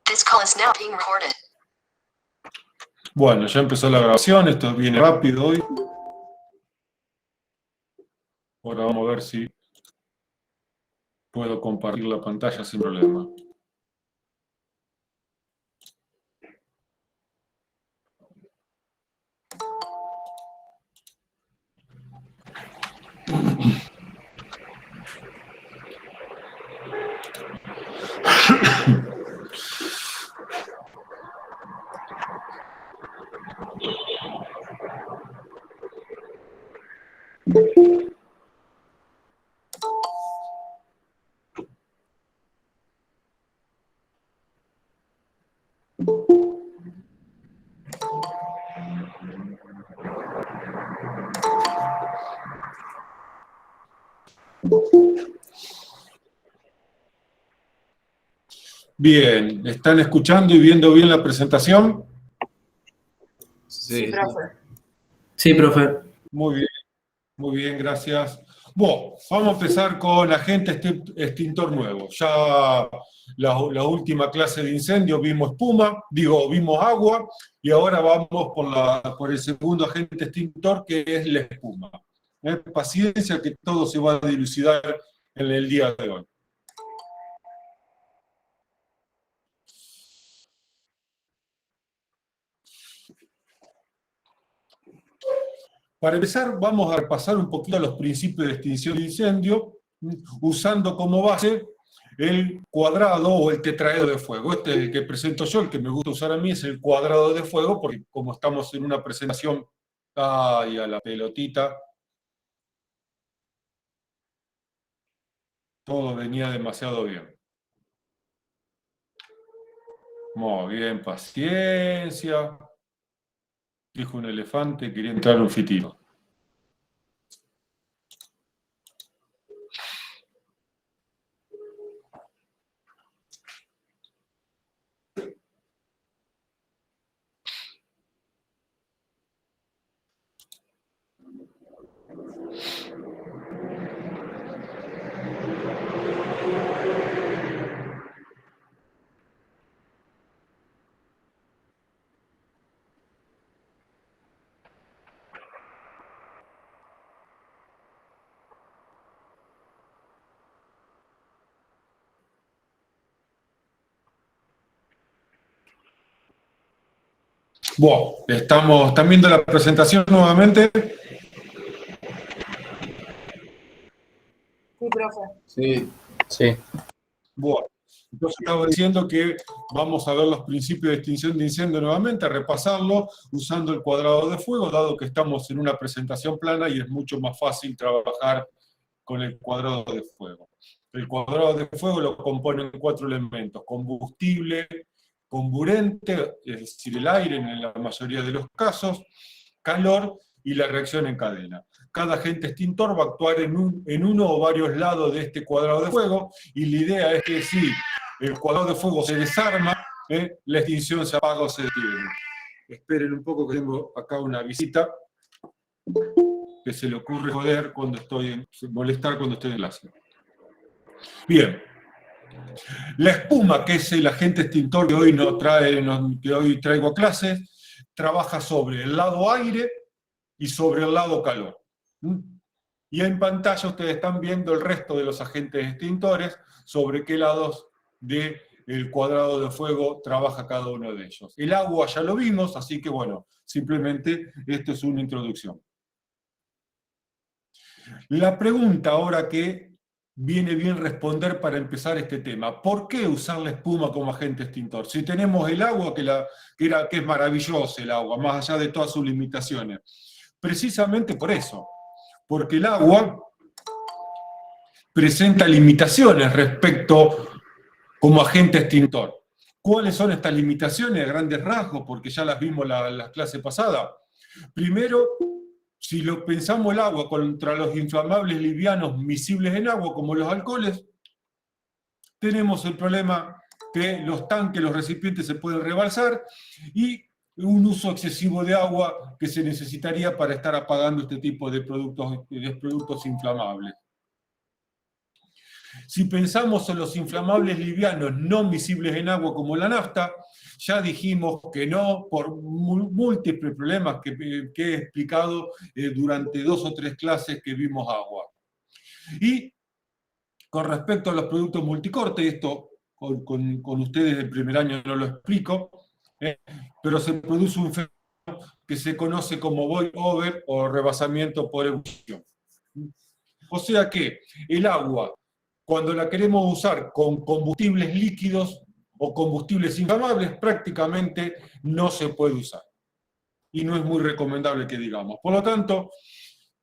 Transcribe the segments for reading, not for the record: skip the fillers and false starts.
This call is now being recorded. Bueno, ya empezó la grabación, esto viene rápido hoy. Ahora vamos a ver si puedo compartir la pantalla sin problema. Bien, ¿están escuchando y viendo bien la presentación? Sí, profe. Sí, profe. Muy bien, gracias. Bueno, vamos a empezar con agente extintor nuevo. Ya la última clase de incendio vimos vimos agua, y ahora vamos por el segundo agente extintor, que es la espuma. Paciencia, que todo se va a dilucidar en el día de hoy. Para empezar, vamos a repasar un poquito los principios de extinción de incendio, usando como base el cuadrado o el tetraedro de fuego. Este es el que presento yo, el que me gusta usar a mí es el cuadrado de fuego, porque como estamos en una presentación, ¡ay, a la pelotita! Todo venía demasiado bien. Muy bien, paciencia. Dijo un elefante, quería entrar un fitito. Bueno, ¿están viendo la presentación nuevamente? Sí, profe. Sí. Bueno, entonces estaba diciendo que vamos a ver los principios de extinción de incendio nuevamente, a repasarlo usando el cuadrado de fuego, dado que estamos en una presentación plana y es mucho más fácil trabajar con el cuadrado de fuego. El cuadrado de fuego lo componen 4 elementos: combustible, comburente, es decir, el aire en la mayoría de los casos, calor y la reacción en cadena. Cada agente extintor va a actuar en uno o varios lados de este cuadrado de fuego, y la idea es que si el cuadrado de fuego se desarma, la extinción se apaga o se detiene. Esperen un poco, que tengo acá una visita que se le ocurre molestar cuando estoy en clase. Bien. La espuma, que es el agente extintor que hoy traigo a clase, trabaja sobre el lado aire y sobre el lado calor. Y en pantalla ustedes están viendo el resto de los agentes extintores, sobre qué lados del cuadrado de fuego trabaja cada uno de ellos. El agua ya lo vimos, así que bueno, simplemente esto es una introducción. La pregunta ahora que viene bien responder para empezar este tema: ¿por qué usar la espuma como agente extintor? Si tenemos el agua, que es maravilloso el agua, más allá de todas sus limitaciones. Precisamente por eso, porque el agua presenta limitaciones respecto como agente extintor. ¿Cuáles son estas limitaciones a grandes rasgos? Porque ya las vimos la clase pasada. Primero, si lo pensamos el agua contra los inflamables livianos miscibles en agua, como los alcoholes, tenemos el problema que los tanques, los recipientes se pueden rebalsar, y un uso excesivo de agua que se necesitaría para estar apagando este tipo de productos inflamables. Si pensamos en los inflamables livianos no miscibles en agua como la nafta, ya dijimos que no por múltiples problemas que he explicado durante 2 o 3 clases que vimos agua. Y con respecto a los productos multicorte, esto con ustedes del primer año no lo explico, pero se produce un fenómeno que se conoce como boil over o rebasamiento por ebullición. O sea que el agua, cuando la queremos usar con combustibles líquidos o combustibles inflamables, prácticamente no se puede usar. Y no es muy recomendable que digamos. Por lo tanto,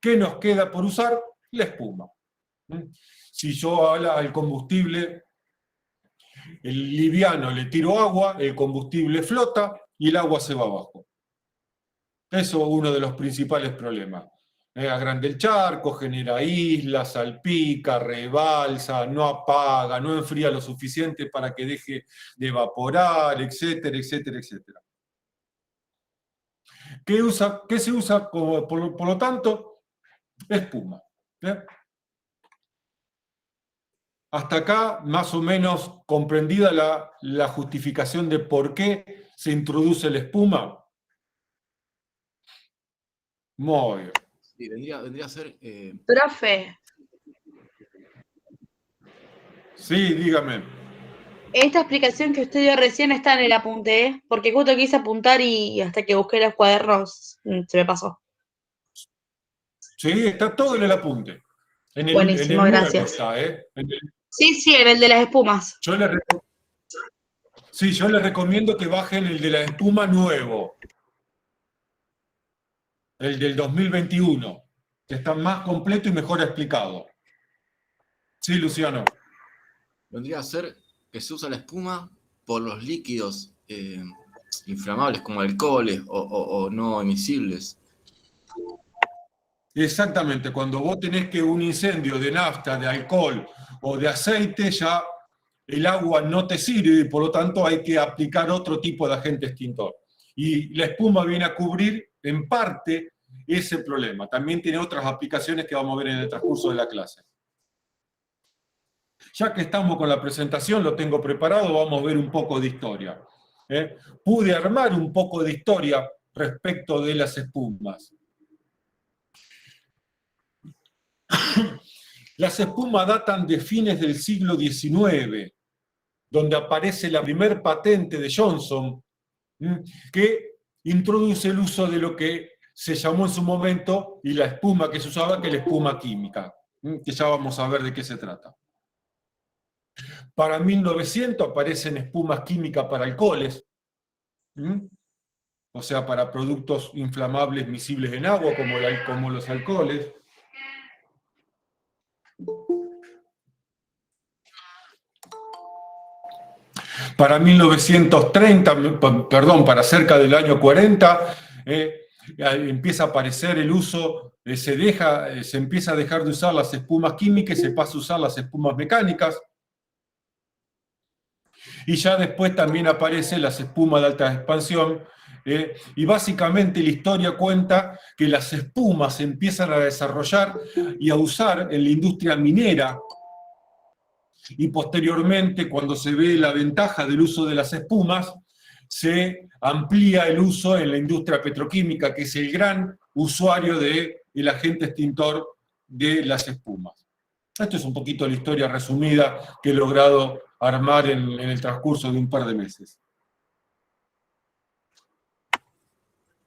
¿qué nos queda por usar? La espuma. Si yo al combustible, el liviano, le tiro agua, el combustible flota y el agua se va abajo. Eso es uno de los principales problemas. Agranda el charco, genera islas, salpica, rebalsa, no apaga, no enfría lo suficiente para que deje de evaporar, etcétera, etcétera, etcétera. ¿Qué se usa por lo tanto? Espuma. Hasta acá, más o menos comprendida la justificación de por qué se introduce la espuma. Muy bien. Sí, vendría a ser... Profe, Sí, dígame. esta explicación que usted dio recién está en el apunte, ¿eh? Porque justo quise apuntar y hasta que busqué los cuadernos se me pasó. Sí, está todo en el apunte. Buenísimo, en el gracias. está, ¿eh? Sí, en el de las espumas. Yo les recomiendo que bajen el de la espuma nuevo. El del 2021, que está más completo y mejor explicado. Sí, Luciano. Vendría a ser que se usa la espuma por los líquidos inflamables como alcoholes o no emisibles. Exactamente, cuando vos tenés que un incendio de nafta, de alcohol o de aceite, ya el agua no te sirve y por lo tanto hay que aplicar otro tipo de agente extintor. Y la espuma viene a cubrir en parte ese problema. También tiene otras aplicaciones que vamos a ver en el transcurso de la clase. Ya que estamos con la presentación, lo tengo preparado, vamos a ver un poco de historia. Pude armar un poco de historia respecto de las espumas. Las espumas datan de fines del siglo XIX, donde aparece la primer patente de Johnson, que introduce el uso de lo que se llamó en su momento, y la espuma que se usaba, que es la espuma química, que ya vamos a ver de qué se trata. Para 1900 aparecen espumas químicas para alcoholes, o sea, para productos inflamables miscibles en agua, como los alcoholes. Para 1930, perdón, para cerca del año 40, empieza a aparecer el uso, se empieza a dejar de usar las espumas químicas y se pasa a usar las espumas mecánicas. Y ya después también aparecen las espumas de alta expansión, y básicamente la historia cuenta que las espumas se empiezan a desarrollar y a usar en la industria minera, y posteriormente, cuando se ve la ventaja del uso de las espumas, se amplía el uso en la industria petroquímica, que es el gran usuario del agente extintor de las espumas. Esto es un poquito la historia resumida que he logrado armar en el transcurso de un par de meses.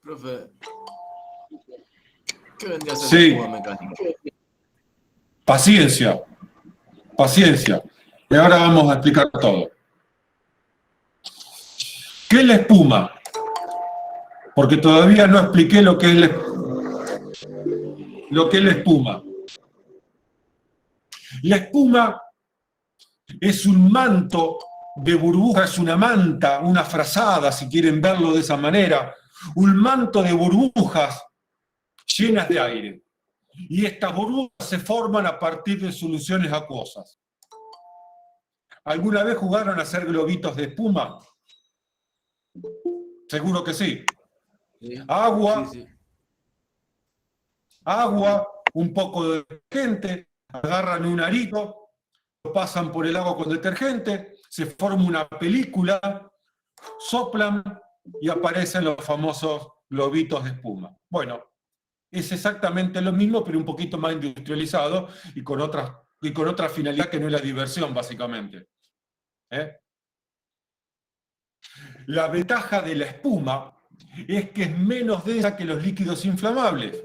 Profe, ¿qué vendría a ser Sí. la espuma mecánica? Paciencia, paciencia. Y ahora vamos a explicar todo. ¿Qué es la espuma? Porque todavía no expliqué lo que es la espuma. La espuma es un manto de burbujas, es una manta, una frazada, si quieren verlo de esa manera, un manto de burbujas llenas de aire. Y estas burbujas se forman a partir de soluciones acuosas. ¿Alguna vez jugaron a hacer globitos de espuma? Seguro que sí. ¿Sí? Agua, Sí. agua, un poco de gente, agarran un arito, pasan por el agua con detergente, se forma una película, soplan y aparecen los famosos globitos de espuma. Bueno, es exactamente lo mismo, pero un poquito más industrializado y con otra finalidad que no es la diversión, básicamente. La ventaja de la espuma es que es menos densa que los líquidos inflamables.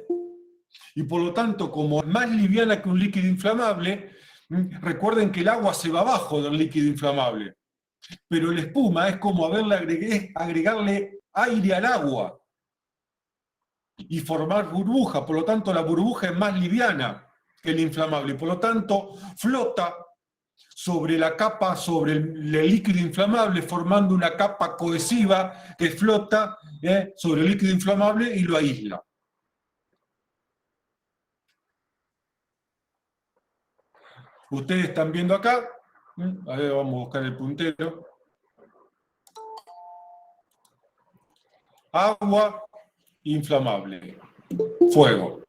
Y por lo tanto, como es más liviana que un líquido inflamable, recuerden que el agua se va abajo del líquido inflamable. Pero la espuma es como agregarle aire al agua y formar burbuja. Por lo tanto, la burbuja es más liviana que el inflamable. Por lo tanto, flota sobre la capa, sobre el líquido inflamable, formando una capa cohesiva que flota sobre el líquido inflamable y lo aísla. Ustedes están viendo acá, a ver, vamos a buscar el puntero. Agua inflamable, fuego.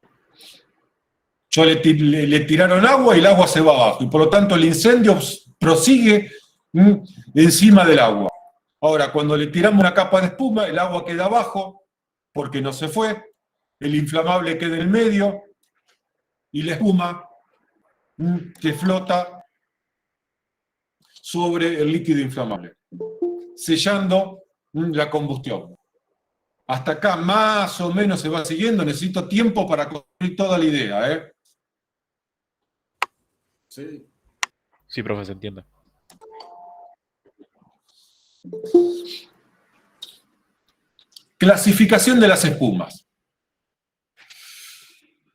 Le tiraron agua y el agua se va abajo, y por lo tanto el incendio prosigue encima del agua. Ahora, cuando le tiramos una capa de espuma, el agua queda abajo, porque no se fue, el inflamable queda en el medio, y la espuma que flota sobre el líquido inflamable, sellando la combustión. Hasta acá más o menos se va siguiendo, necesito tiempo para construir toda la idea, Sí. Sí, profe, se entiende. Clasificación de las espumas.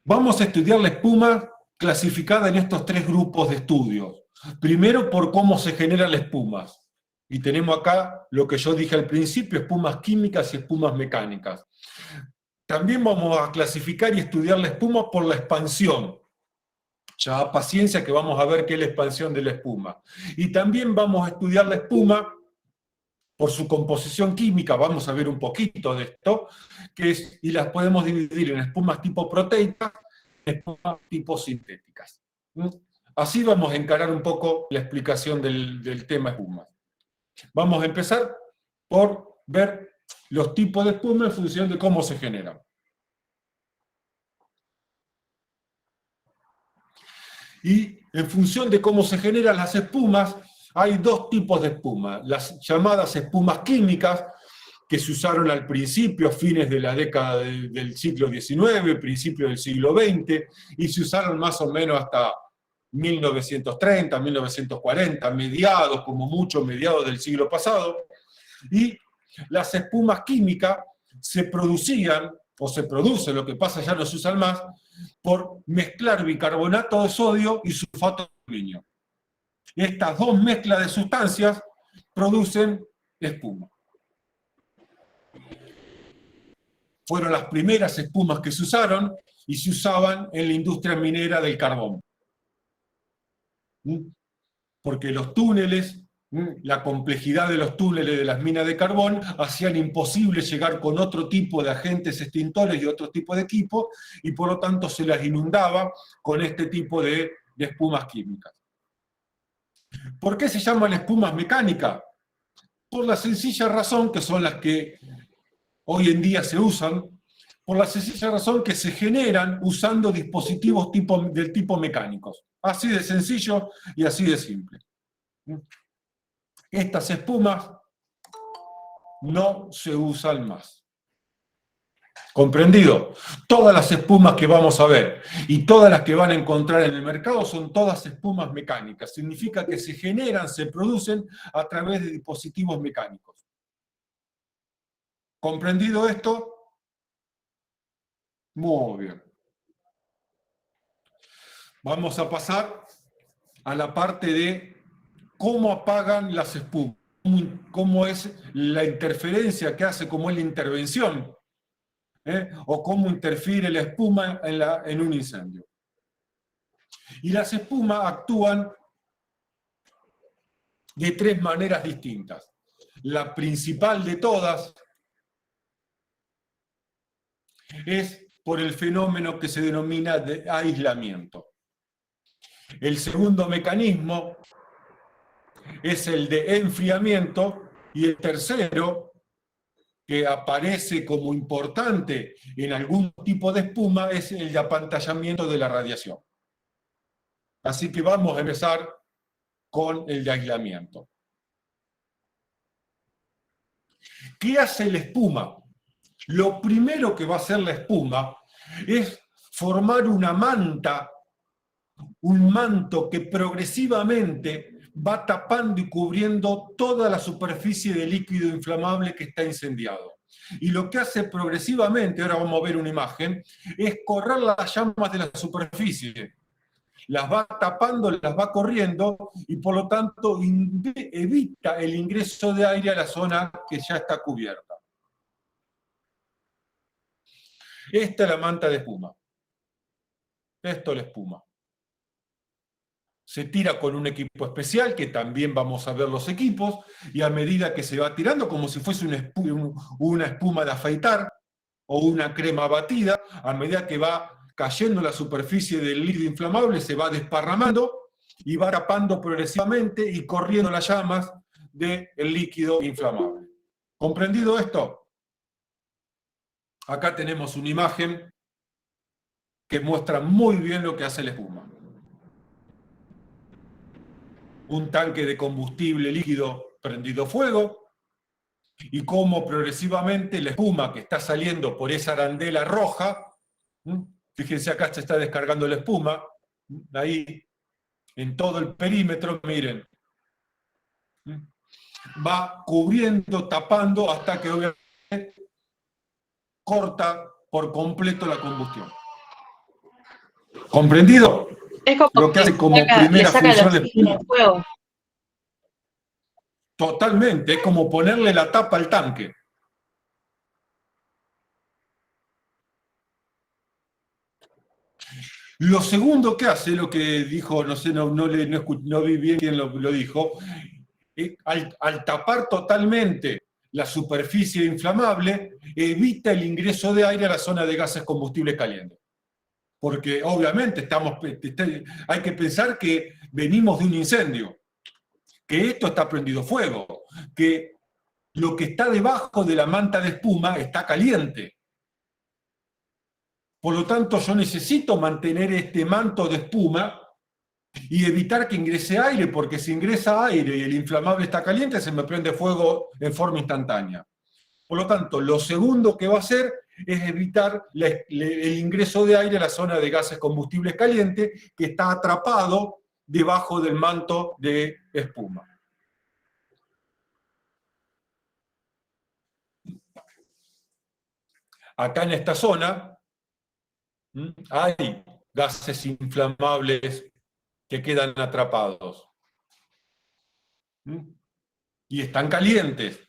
Vamos a estudiar la espuma clasificada en estos tres grupos de estudios. Primero, por cómo se generan las espumas. Y tenemos acá lo que yo dije al principio, espumas químicas y espumas mecánicas. También vamos a clasificar y estudiar la espuma por la expansión. Ya paciencia que vamos a ver qué es la expansión de la espuma. Y también vamos a estudiar la espuma por su composición química, vamos a ver un poquito de esto, y las podemos dividir en espumas tipo proteicas y espumas tipo sintéticas. Así vamos a encarar un poco la explicación del tema espuma. Vamos a empezar por ver los tipos de espuma en función de cómo se generan. Y en función de cómo se generan las espumas, hay dos tipos de espuma. Las llamadas espumas químicas, que se usaron al principio, a fines de la década del siglo XIX, principio del siglo XX, y se usaron más o menos hasta 1930, 1940, mediados, como mucho, mediados del siglo pasado. Y las espumas químicas se producían, o se producen, lo que pasa ya no se usan más, por mezclar bicarbonato de sodio y sulfato de aluminio. Estas dos mezclas de sustancias producen espuma. Fueron las primeras espumas que se usaron y se usaban en la industria minera del carbón. Porque los túneles, la complejidad de los túneles de las minas de carbón hacían imposible llegar con otro tipo de agentes extintores y otro tipo de equipo, y por lo tanto se las inundaba con este tipo de espumas químicas. ¿Por qué se llaman espumas mecánicas? Por la sencilla razón, que son las que hoy en día se usan, por la sencilla razón que se generan usando dispositivos del tipo mecánicos. Así de sencillo y así de simple. Estas espumas no se usan más. ¿Comprendido? Todas las espumas que vamos a ver y todas las que van a encontrar en el mercado son todas espumas mecánicas. Significa que se generan, se producen a través de dispositivos mecánicos. ¿Comprendido esto? Muy bien. Vamos a pasar a la parte de cómo apagan las espumas, cómo es la interferencia que hace, cómo es la intervención. O cómo interfiere la espuma en un incendio. Y las espumas actúan de tres maneras distintas. La principal de todas es por el fenómeno que se denomina de aislamiento. El segundo mecanismo es el de enfriamiento, y el tercero, que aparece como importante en algún tipo de espuma, es el de apantallamiento de la radiación. Así que vamos a empezar con el de aislamiento. ¿Qué hace la espuma? Lo primero que va a hacer la espuma es formar una manta, un manto que progresivamente va tapando y cubriendo toda la superficie de líquido inflamable que está incendiado. Y lo que hace progresivamente, ahora vamos a ver una imagen, es correr las llamas de la superficie. Las va tapando, las va corriendo y por lo tanto evita el ingreso de aire a la zona que ya está cubierta. Esta es la manta de espuma. Esto es la espuma. Se tira con un equipo especial, que también vamos a ver los equipos, y a medida que se va tirando, como si fuese una espuma de afeitar o una crema batida, a medida que va cayendo la superficie del líquido inflamable, se va desparramando y va tapando progresivamente y corriendo las llamas del líquido inflamable. ¿Comprendido esto? Acá tenemos una imagen que muestra muy bien lo que hace la espuma. Un tanque de combustible líquido prendido fuego, y cómo progresivamente la espuma que está saliendo por esa arandela roja, fíjense acá se está descargando la espuma, ahí en todo el perímetro, miren, va cubriendo, tapando, hasta que obviamente corta por completo la combustión. ¿Comprendido? Es como Lo que hace como le primera saca el función de oxígeno al fuego. Totalmente, es como ponerle la tapa al tanque. Lo segundo que hace, lo que dijo, no sé, no vi bien quién lo dijo, al tapar totalmente la superficie inflamable, evita el ingreso de aire a la zona de gases combustibles calientes. Porque obviamente hay que pensar que venimos de un incendio, que esto está prendido fuego, que lo que está debajo de la manta de espuma está caliente. Por lo tanto, yo necesito mantener este manto de espuma y evitar que ingrese aire, porque si ingresa aire y el inflamable está caliente, se me prende fuego en forma instantánea. Por lo tanto, lo segundo que va a hacer es evitar el ingreso de aire a la zona de gases combustibles calientes, que está atrapado debajo del manto de espuma. Acá en esta zona hay gases inflamables que quedan atrapados. Y están calientes.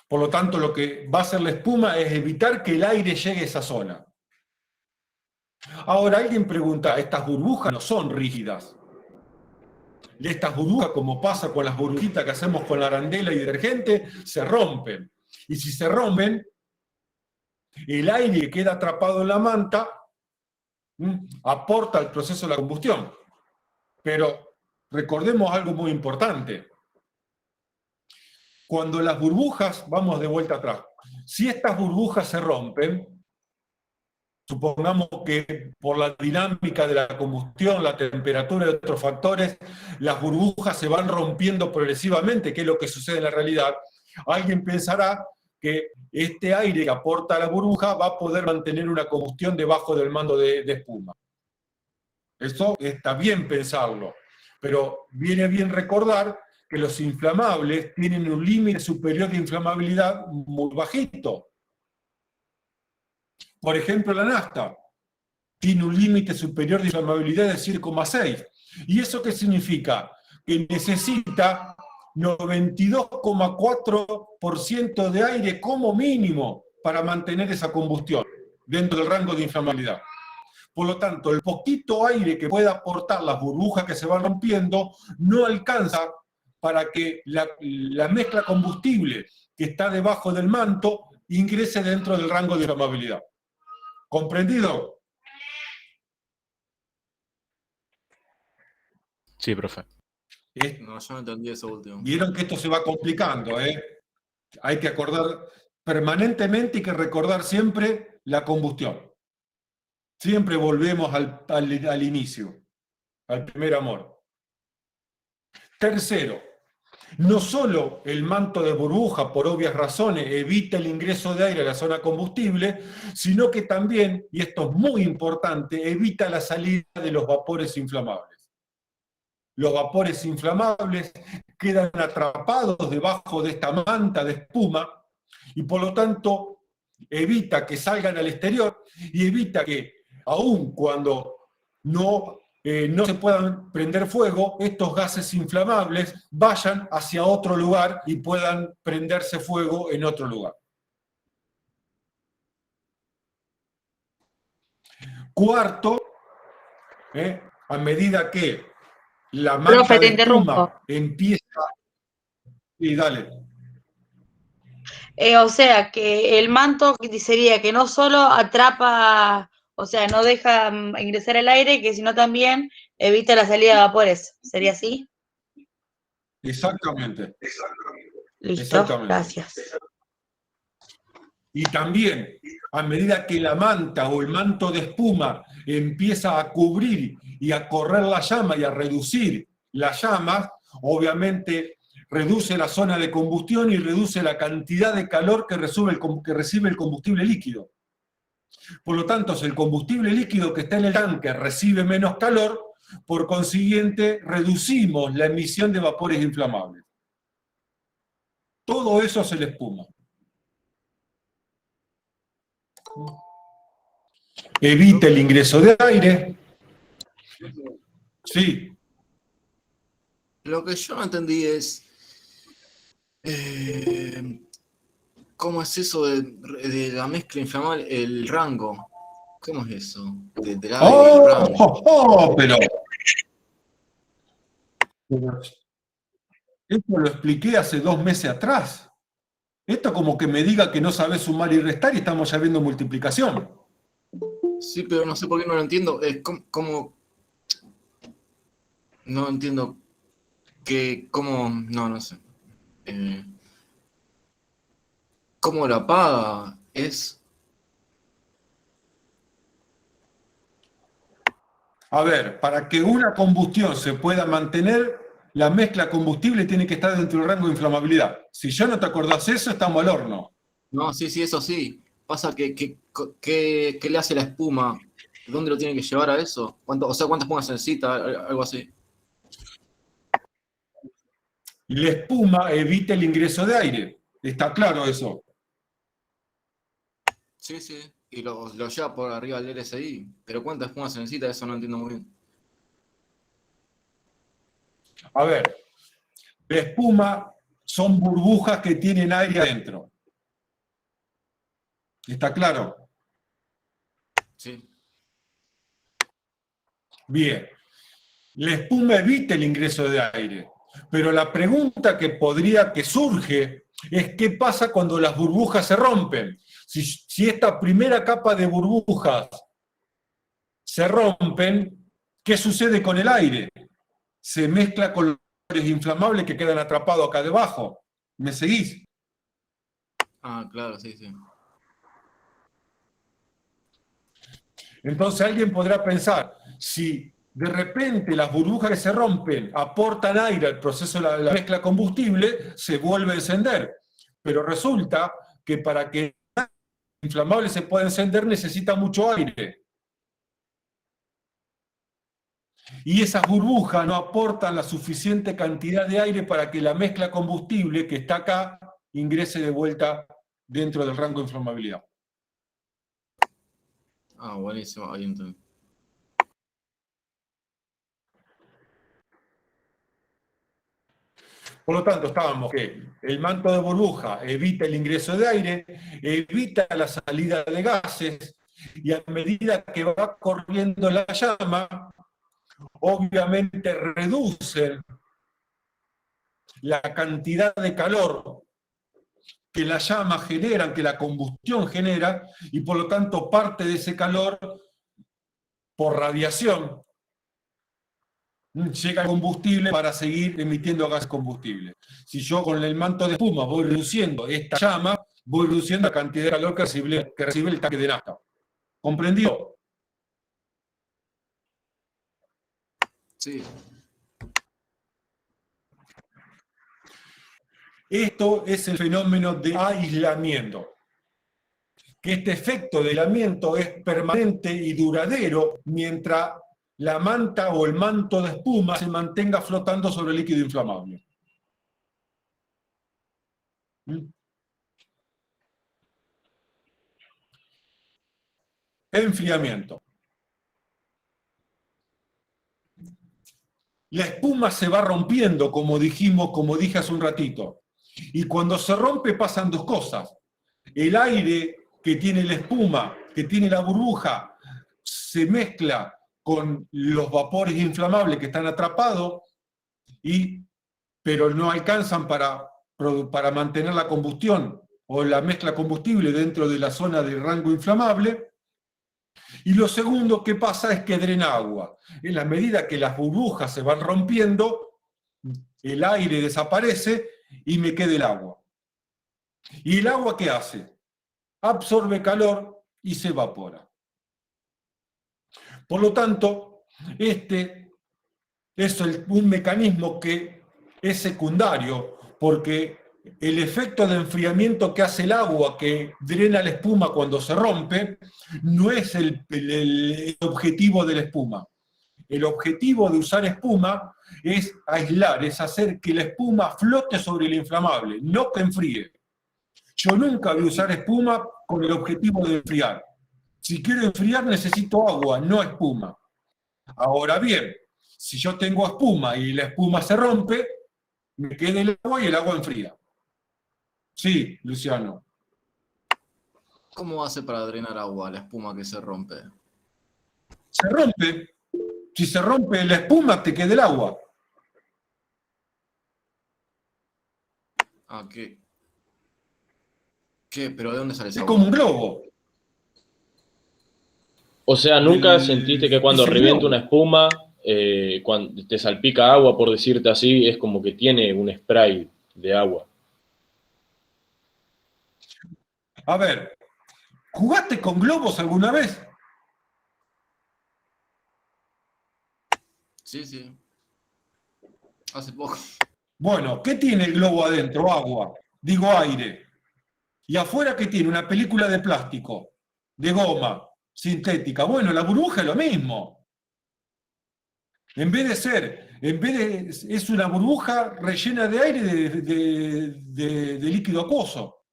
Por lo tanto, lo que va a hacer la espuma es evitar que el aire llegue a esa zona. Ahora, alguien pregunta, estas burbujas no son rígidas. Estas burbujas, como pasa con las burbujitas que hacemos con la arandela y detergente, se rompen. Y si se rompen, el aire que queda atrapado en la manta aporta al proceso de la combustión. Pero recordemos algo muy importante. Cuando las burbujas, vamos de vuelta atrás, si estas burbujas se rompen, supongamos que por la dinámica de la combustión, la temperatura y otros factores, las burbujas se van rompiendo progresivamente, que es lo que sucede en la realidad, alguien pensará que este aire que aporta a la burbuja va a poder mantener una combustión debajo del mando de espuma. Eso está bien pensarlo, pero viene bien recordar que los inflamables tienen un límite superior de inflamabilidad muy bajito. Por ejemplo, la nafta tiene un límite superior de inflamabilidad de 0,6. ¿Y eso qué significa? Que necesita 92,4% de aire como mínimo para mantener esa combustión dentro del rango de inflamabilidad. Por lo tanto, el poquito aire que pueda aportar las burbujas que se van rompiendo no alcanza para que la mezcla combustible que está debajo del manto ingrese dentro del rango de inflamabilidad. ¿Comprendido? Sí, profe. No, yo no entendí eso último. Vieron que esto se va complicando, ¿eh? Hay que acordar permanentemente y que recordar siempre la combustión. Siempre volvemos al inicio, al primer amor. Tercero, no solo el manto de burbuja, por obvias razones, evita el ingreso de aire a la zona combustible, sino que también, y esto es muy importante, evita la salida de los vapores inflamables. Los vapores inflamables quedan atrapados debajo de esta manta de espuma y por lo tanto evita que salgan al exterior y evita que, aun cuando no se puedan prender fuego, estos gases inflamables vayan hacia otro lugar y puedan prenderse fuego en otro lugar. Cuarto, a medida que la manta Profe, te de interrumpo. espuma empieza... Sí, dale. O sea, que el manto sería que no solo atrapa, o sea, no deja ingresar el aire, que sino también evita la salida de vapores. ¿Sería así? Exactamente. Listo, Exactamente. gracias. Y también, a medida que la manta o el manto de espuma empieza a cubrir y a correr la llama y a reducir las llamas, obviamente reduce la zona de combustión y reduce la cantidad de calor que recibe el combustible líquido. Por lo tanto, si el combustible líquido que está en el tanque recibe menos calor, por consiguiente, reducimos la emisión de vapores inflamables. Todo eso hace la espuma. Evita el ingreso de aire. Sí. Lo que yo no entendí es ¿cómo es eso de la mezcla inflamable, el rango? ¿Cómo es eso? Del aire, el rango. Pero esto lo expliqué hace 2 meses atrás. Esto como que me diga que no sabes sumar y restar y estamos ya viendo multiplicación. Sí, pero no sé por qué no lo entiendo. ¿Cómo? No entiendo cómo, no sé. ¿Cómo lo apaga? A ver, para que una combustión se pueda mantener, la mezcla combustible tiene que estar dentro del rango de inflamabilidad. Si ya no te acordás eso, estamos al horno. No, sí, eso sí. Pasa ¿qué le hace la espuma? ¿Dónde lo tiene que llevar a eso? ¿Cuántas espumas se necesita? Algo así. Y la espuma evita el ingreso de aire. ¿Está claro eso? Sí, sí. Y lo lleva por arriba del LSI. Pero ¿cuántas espumas se necesita? Eso no entiendo muy bien. A ver, la espuma son burbujas que tienen aire adentro. ¿Está claro? Sí. Bien. La espuma evita el ingreso de aire. Pero la pregunta que surge es ¿qué pasa cuando las burbujas se rompen? Si esta primera capa de burbujas se rompen, ¿qué sucede con el aire? Se mezcla con los vapores inflamables que quedan atrapados acá debajo. ¿Me seguís? Ah, claro, sí, sí. Entonces alguien podrá pensar, si de repente las burbujas que se rompen aportan aire al proceso de la mezcla combustible, se vuelve a encender. Pero resulta que para que el inflamable se pueda encender necesita mucho aire. Y esas burbujas no aportan la suficiente cantidad de aire para que la mezcla combustible que está acá ingrese de vuelta dentro del rango de inflamabilidad. Ah, buenísimo, ahí entendí. Por lo tanto, estábamos que el manto de burbuja evita el ingreso de aire, evita la salida de gases, y a medida que va corriendo la llama, obviamente reduce la cantidad de calor que la llama genera, que la combustión genera, y por lo tanto parte de ese calor por radiación llega el combustible para seguir emitiendo gas combustible. Si yo con el manto de espuma voy reduciendo esta llama, voy reduciendo la cantidad de calor que recibe el tanque de nafta. ¿Comprendido? Sí. Esto es el fenómeno de aislamiento. Que este efecto de aislamiento es permanente y duradero mientras la manta o el manto de espuma se mantenga flotando sobre el líquido inflamable. Enfriamiento. La espuma se va rompiendo, como dije hace un ratito. Y cuando se rompe pasan dos cosas. El aire que tiene la espuma, que tiene la burbuja, se mezcla con los vapores inflamables que están atrapados, pero no alcanzan para mantener la combustión o la mezcla combustible dentro de la zona de rango inflamable. Y lo segundo que pasa es que drena agua. En la medida que las burbujas se van rompiendo, el aire desaparece y me queda el agua. ¿Y el agua qué hace? Absorbe calor y se evapora. Por lo tanto, este es un mecanismo que es secundario, porque el efecto de enfriamiento que hace el agua, que drena la espuma cuando se rompe, no es el objetivo de la espuma. El objetivo de usar espuma es aislar, es hacer que la espuma flote sobre el inflamable, no que enfríe. Yo nunca voy a usar espuma con el objetivo de enfriar. Si quiero enfriar necesito agua, no espuma. Ahora bien, si yo tengo espuma y la espuma se rompe, me queda el agua y el agua enfría. Sí, Luciano. ¿Cómo hace para drenar agua la espuma que se rompe? Se rompe. Si se rompe la espuma, te queda el agua. Ah, ¿qué? ¿Pero de dónde sale esa Es agua? como un globo. O sea, ¿nunca sentiste que cuando es el revienta globo. una espuma, cuando te salpica agua, por decirte así, es como que tiene un spray de agua? A ver, ¿jugaste con globos alguna vez? Sí, sí. Hace poco. Bueno, ¿qué tiene el globo adentro? Agua. Digo aire. Y afuera, ¿qué tiene? Una película de plástico, de goma, sintética. Bueno, la burbuja es lo mismo. Es una burbuja rellena de aire de líquido acuoso.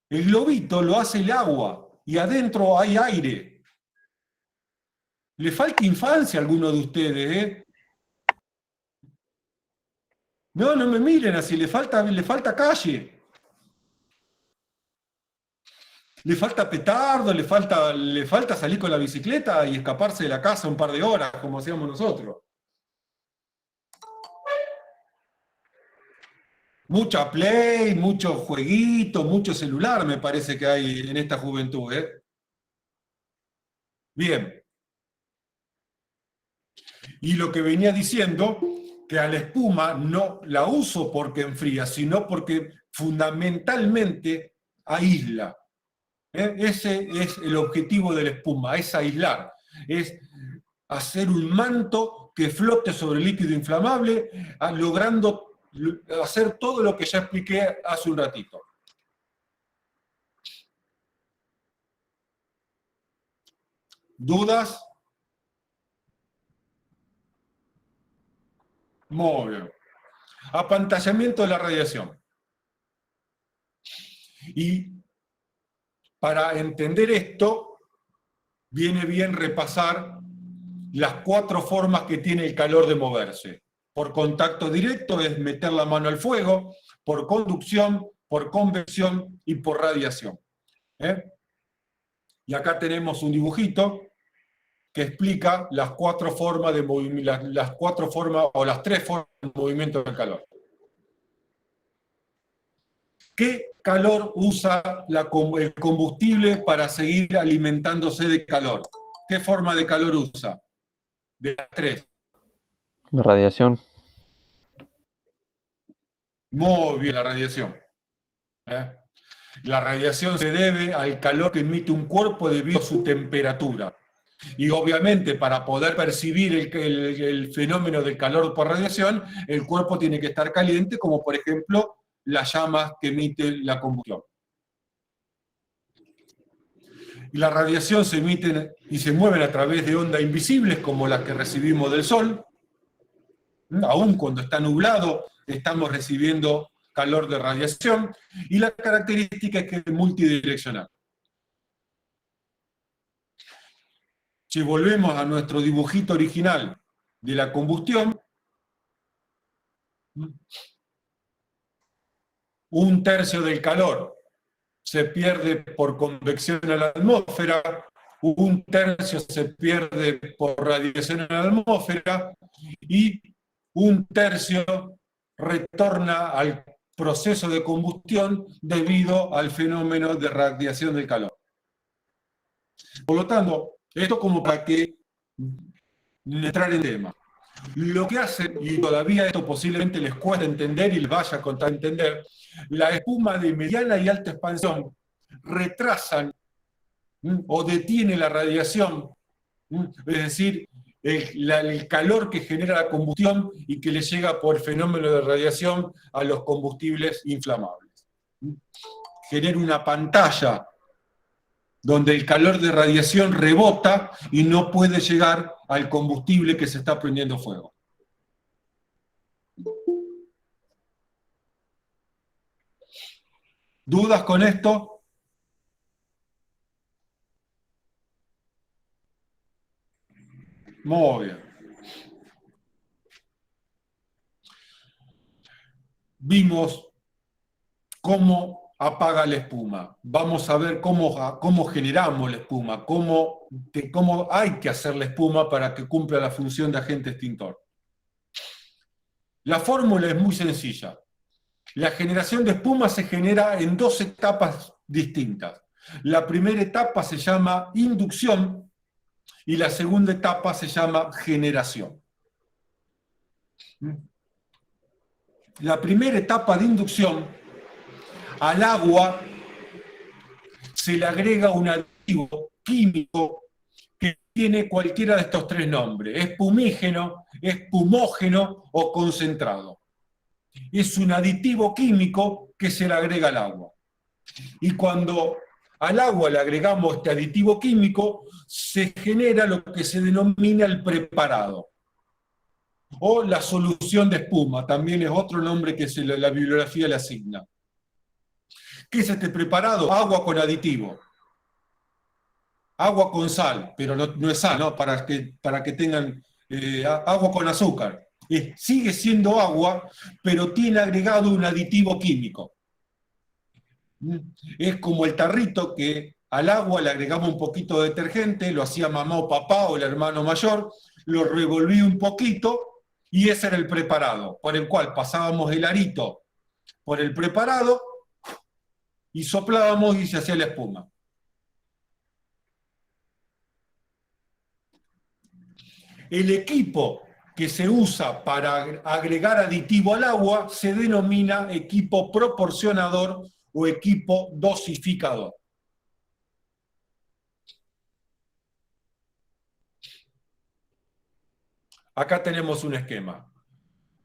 El globito lo hace el agua y adentro hay aire. Le falta infancia a alguno de ustedes, ¿eh? No, no me miren así, le falta calle. Le falta petardo, le falta salir con la bicicleta y escaparse de la casa un par de horas, como hacíamos nosotros. Mucha play, mucho jueguito, mucho celular me parece que hay en esta juventud, ¿eh? Bien. Y lo que venía diciendo, que a la espuma no la uso porque enfría, sino porque fundamentalmente aísla. Ese es el objetivo de la espuma, es aislar, es hacer un manto que flote sobre el líquido inflamable, logrando hacer todo lo que ya expliqué hace un ratito. ¿Dudas? Muy bien. Apantallamiento de la radiación. Y para entender esto, viene bien repasar las 4 formas que tiene el calor de moverse. Por contacto directo es meter la mano al fuego, por conducción, por convección y por radiación. Y acá tenemos un dibujito que explica las 4 formas de movimiento, las 4 formas o las 3 formas de movimiento del calor. ¿Qué calor usa el combustible para seguir alimentándose de calor? ¿Qué forma de calor usa? De las tres. La radiación. Muy bien, la radiación. La radiación se debe al calor que emite un cuerpo debido a su temperatura. Y obviamente para poder percibir el fenómeno del calor por radiación, el cuerpo tiene que estar caliente, como por ejemplo las llamas que emite la combustión. Y la radiación se emite y se mueve a través de ondas invisibles como las que recibimos del Sol. Aún cuando está nublado, estamos recibiendo calor de radiación, y la característica es que es multidireccional. Si volvemos a nuestro dibujito original de la combustión, un tercio del calor se pierde por convección a la atmósfera, un tercio se pierde por radiación a la atmósfera, y un tercio retorna al proceso de combustión debido al fenómeno de radiación del calor. Por lo tanto, esto como para que entrar en tema. Lo que hacen, y todavía esto posiblemente les cuesta entender y les vaya a contar entender, la espuma de mediana y alta expansión retrasan o detiene la radiación, es decir, el calor que genera la combustión y que le llega por fenómeno de radiación a los combustibles inflamables. Genera una pantalla donde el calor de radiación rebota y no puede llegar al combustible que se está prendiendo fuego. ¿Dudas con esto? Muy bien. Vimos cómo apaga la espuma. Vamos a ver cómo generamos la espuma, cómo hay que hacer la espuma para que cumpla la función de agente extintor. La fórmula es muy sencilla. La generación de espuma se genera en dos etapas distintas. La primera etapa se llama inducción y la segunda etapa se llama generación. La primera etapa de inducción, al agua se le agrega un aditivo químico que tiene cualquiera de estos tres nombres: espumígeno, espumógeno o concentrado. Es un aditivo químico que se le agrega al agua. Y cuando al agua le agregamos este aditivo químico, se genera lo que se denomina el preparado, o la solución de espuma, también es otro nombre que la bibliografía le asigna. ¿Qué es este preparado? Agua con aditivo. Agua con sal, pero no es sal, ¿no? Para que tengan agua con azúcar. Sigue siendo agua, pero tiene agregado un aditivo químico. Es como el tarrito que al agua le agregamos un poquito de detergente, lo hacía mamá o papá o el hermano mayor, lo revolví un poquito y ese era el preparado, por el cual pasábamos el arito por el preparado y soplábamos y se hacía la espuma. El equipo que se usa para agregar aditivo al agua se denomina equipo proporcionador o equipo dosificador. Acá tenemos un esquema.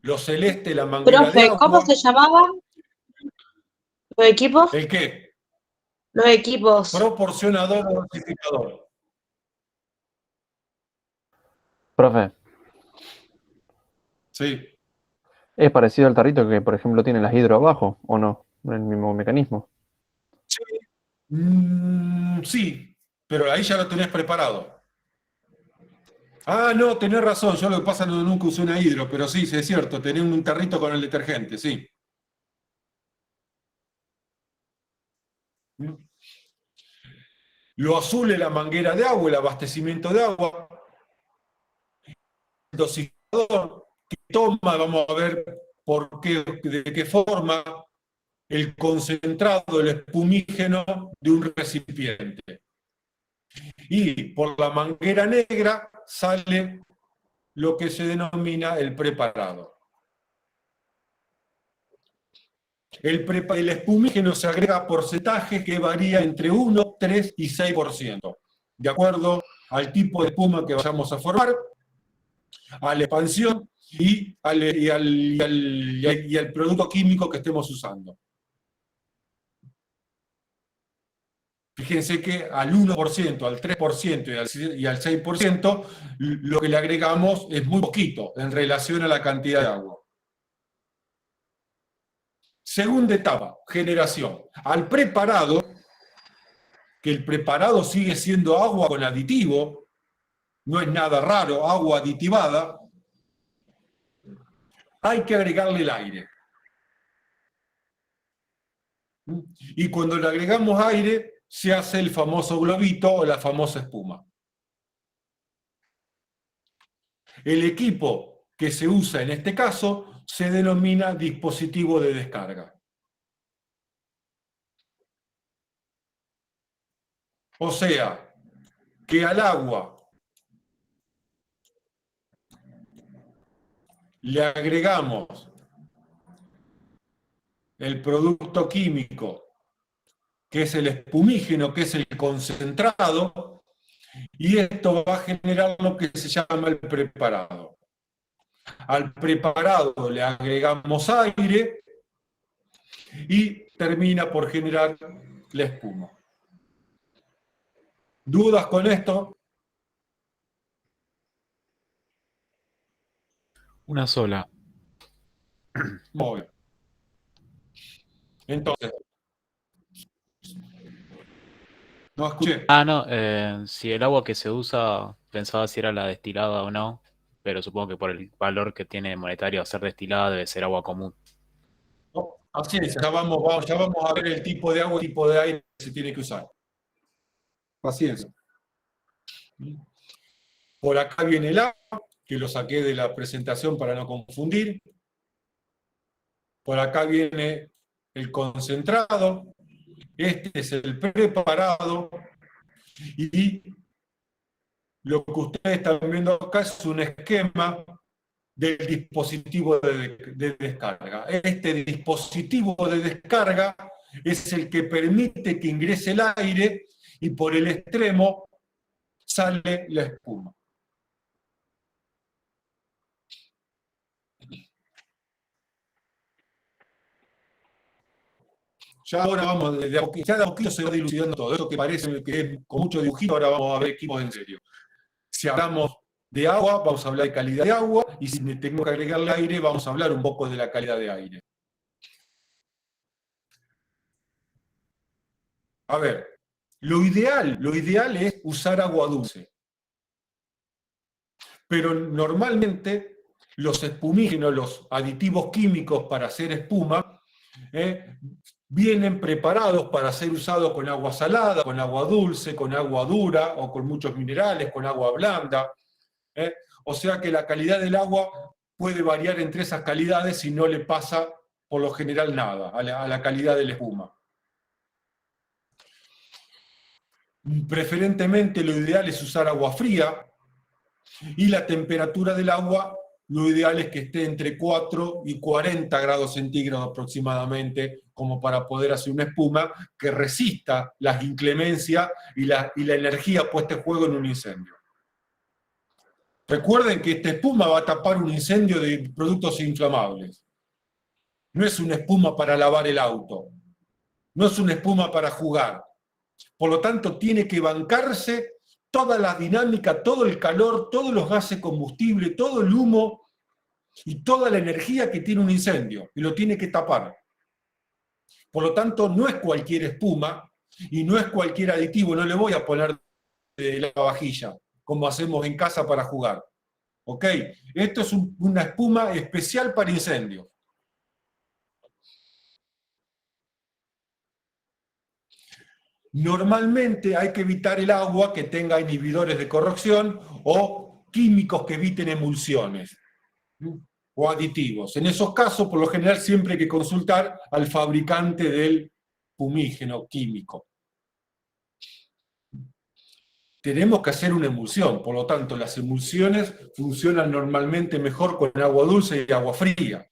Lo celeste, la manguera de Profe, agua. ¿cómo se llamaban los equipos? ¿El qué? Los equipos. Proporcionador o dosificador. Profe, Sí. ¿es parecido al tarrito que, por ejemplo, tiene las hidro abajo, o no? El mismo mecanismo. Sí, pero ahí ya lo tenés preparado. Ah, no, tenés razón, yo lo que pasa no nunca usé una hidro, pero sí, es cierto, tenés un tarrito con el detergente, sí. Lo azul es la manguera de agua, el abastecimiento de agua. El dosificador que toma, vamos a ver de qué forma, el concentrado, el espumígeno de un recipiente. Y por la manguera negra sale lo que se denomina el preparado. El espumígeno se agrega porcentajes que varía entre 1, 3 y 6%, de acuerdo al tipo de espuma que vayamos a formar, a la expansión y al producto químico que estemos usando. Fíjense que al 1%, al 3% y al 6%, lo que le agregamos es muy poquito en relación a la cantidad de agua. Segunda etapa, generación. Al preparado, que el preparado sigue siendo agua con aditivo, no es nada raro, agua aditivada, hay que agregarle el aire. Y cuando le agregamos aire, se hace el famoso globito o la famosa espuma. El equipo que se usa en este caso se denomina dispositivo de descarga. O sea, que al agua le agregamos el producto químico, que es el espumígeno, que es el concentrado, y esto va a generar lo que se llama el preparado. Al preparado le agregamos aire y termina por generar la espuma. ¿Dudas con esto? Una sola. Muy bien. Entonces, no escuché. No, si el agua que se usa, pensaba si era la destilada o no, pero supongo que por el valor que tiene monetario a ser destilada debe ser agua común. No, así es, ya vamos a ver el tipo de agua y el tipo de aire que se tiene que usar. Paciencia. Por acá viene el agua, que lo saqué de la presentación para no confundir. Por acá viene el concentrado. Este es el preparado. Y lo que ustedes están viendo acá es un esquema del dispositivo de descarga. Este dispositivo de descarga es el que permite que ingrese el aire y por el extremo sale la espuma. Ya ahora vamos, de a poquito se va dilucidando todo. Eso que parece que es con mucho dibujito, ahora vamos a ver equipos en serio. Si hablamos de agua, vamos a hablar de calidad de agua, y si tengo que agregarle aire, vamos a hablar un poco de la calidad de aire. A ver, lo ideal es usar agua dulce. Pero normalmente los espumígenos, los aditivos químicos para hacer espuma, vienen preparados para ser usados con agua salada, con agua dulce, con agua dura o con muchos minerales, con agua blanda. O sea que la calidad del agua puede variar entre esas calidades y no le pasa por lo general nada a la calidad de la espuma. Preferentemente lo ideal es usar agua fría y la temperatura del agua, lo ideal es que esté entre 4 y 40 grados centígrados aproximadamente, como para poder hacer una espuma que resista las inclemencias y la energía puesta en juego en un incendio. Recuerden que esta espuma va a tapar un incendio de productos inflamables. No es una espuma para lavar el auto. No es una espuma para jugar. Por lo tanto, tiene que bancarse toda la dinámica, todo el calor, todos los gases combustibles, todo el humo y toda la energía que tiene un incendio. Y lo tiene que tapar. Por lo tanto, no es cualquier espuma y no es cualquier aditivo. No le voy a poner de la vajilla, como hacemos en casa para jugar. ¿Ok? Esto es una espuma especial para incendios. Normalmente hay que evitar el agua que tenga inhibidores de corrosión o químicos que eviten emulsiones o aditivos. En esos casos, por lo general, siempre hay que consultar al fabricante del fumígeno químico. tenemos que hacer una emulsión, por lo tanto las emulsiones funcionan normalmente mejor con agua dulce y agua fría.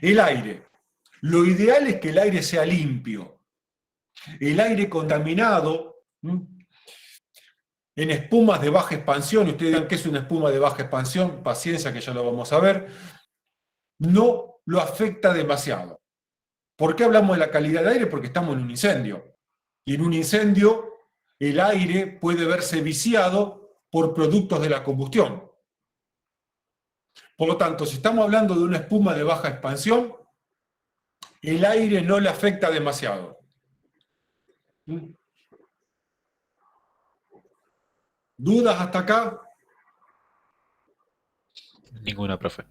El aire. Lo ideal es que el aire sea limpio. El aire contaminado, en espumas de baja expansión, ustedes dirán que es una espuma de baja expansión, paciencia que ya lo vamos a ver, no lo afecta demasiado. ¿Por qué hablamos de la calidad del aire? Porque estamos en un incendio. Y en un incendio el aire puede verse viciado por productos de la combustión. Por lo tanto, si estamos hablando de una espuma de baja expansión, el aire no le afecta demasiado. ¿Dudas hasta acá? Ninguna, profe.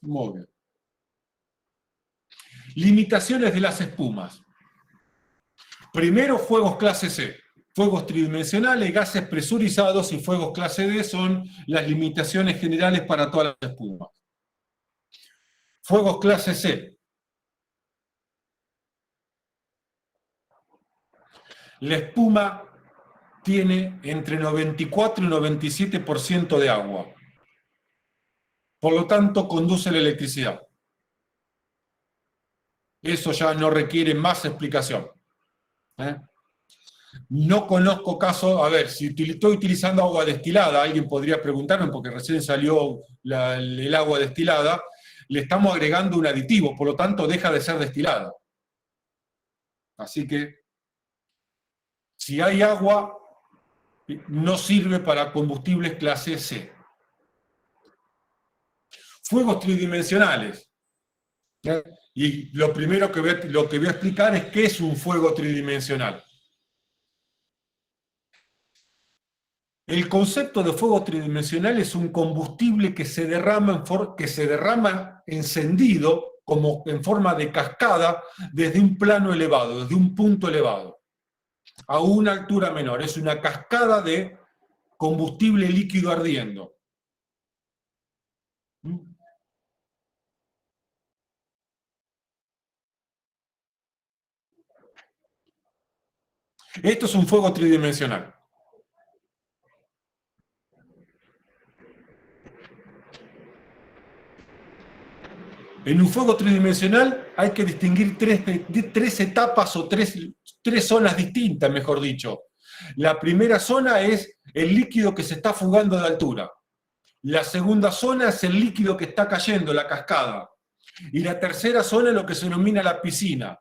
Muy bien. Limitaciones de las espumas. Primero, fuegos clase C. Fuegos tridimensionales, gases presurizados y fuegos clase D son las limitaciones generales para todas las espumas. Fuegos clase C. La espuma tiene entre 94 y 97% de agua. Por lo tanto, conduce la electricidad. Eso ya no requiere más explicación. No conozco casos, a ver, si estoy utilizando agua destilada, alguien podría preguntarme, porque recién salió el agua destilada, le estamos agregando un aditivo, por lo tanto deja de ser destilada. Así que, si hay agua, no sirve para combustibles clase C. Fuegos tridimensionales. Y lo primero que voy a explicar es qué es un fuego tridimensional. El concepto de fuego tridimensional es un combustible que se derrama encendido, como en forma de cascada, desde un plano elevado, desde un punto elevado, a una altura menor. Es una cascada de combustible líquido ardiendo. Esto es un fuego tridimensional. En un fuego tridimensional hay que distinguir tres etapas o tres zonas distintas, mejor dicho. La primera zona es el líquido que se está fugando de altura. La segunda zona es el líquido que está cayendo, la cascada. Y la tercera zona es lo que se denomina la piscina.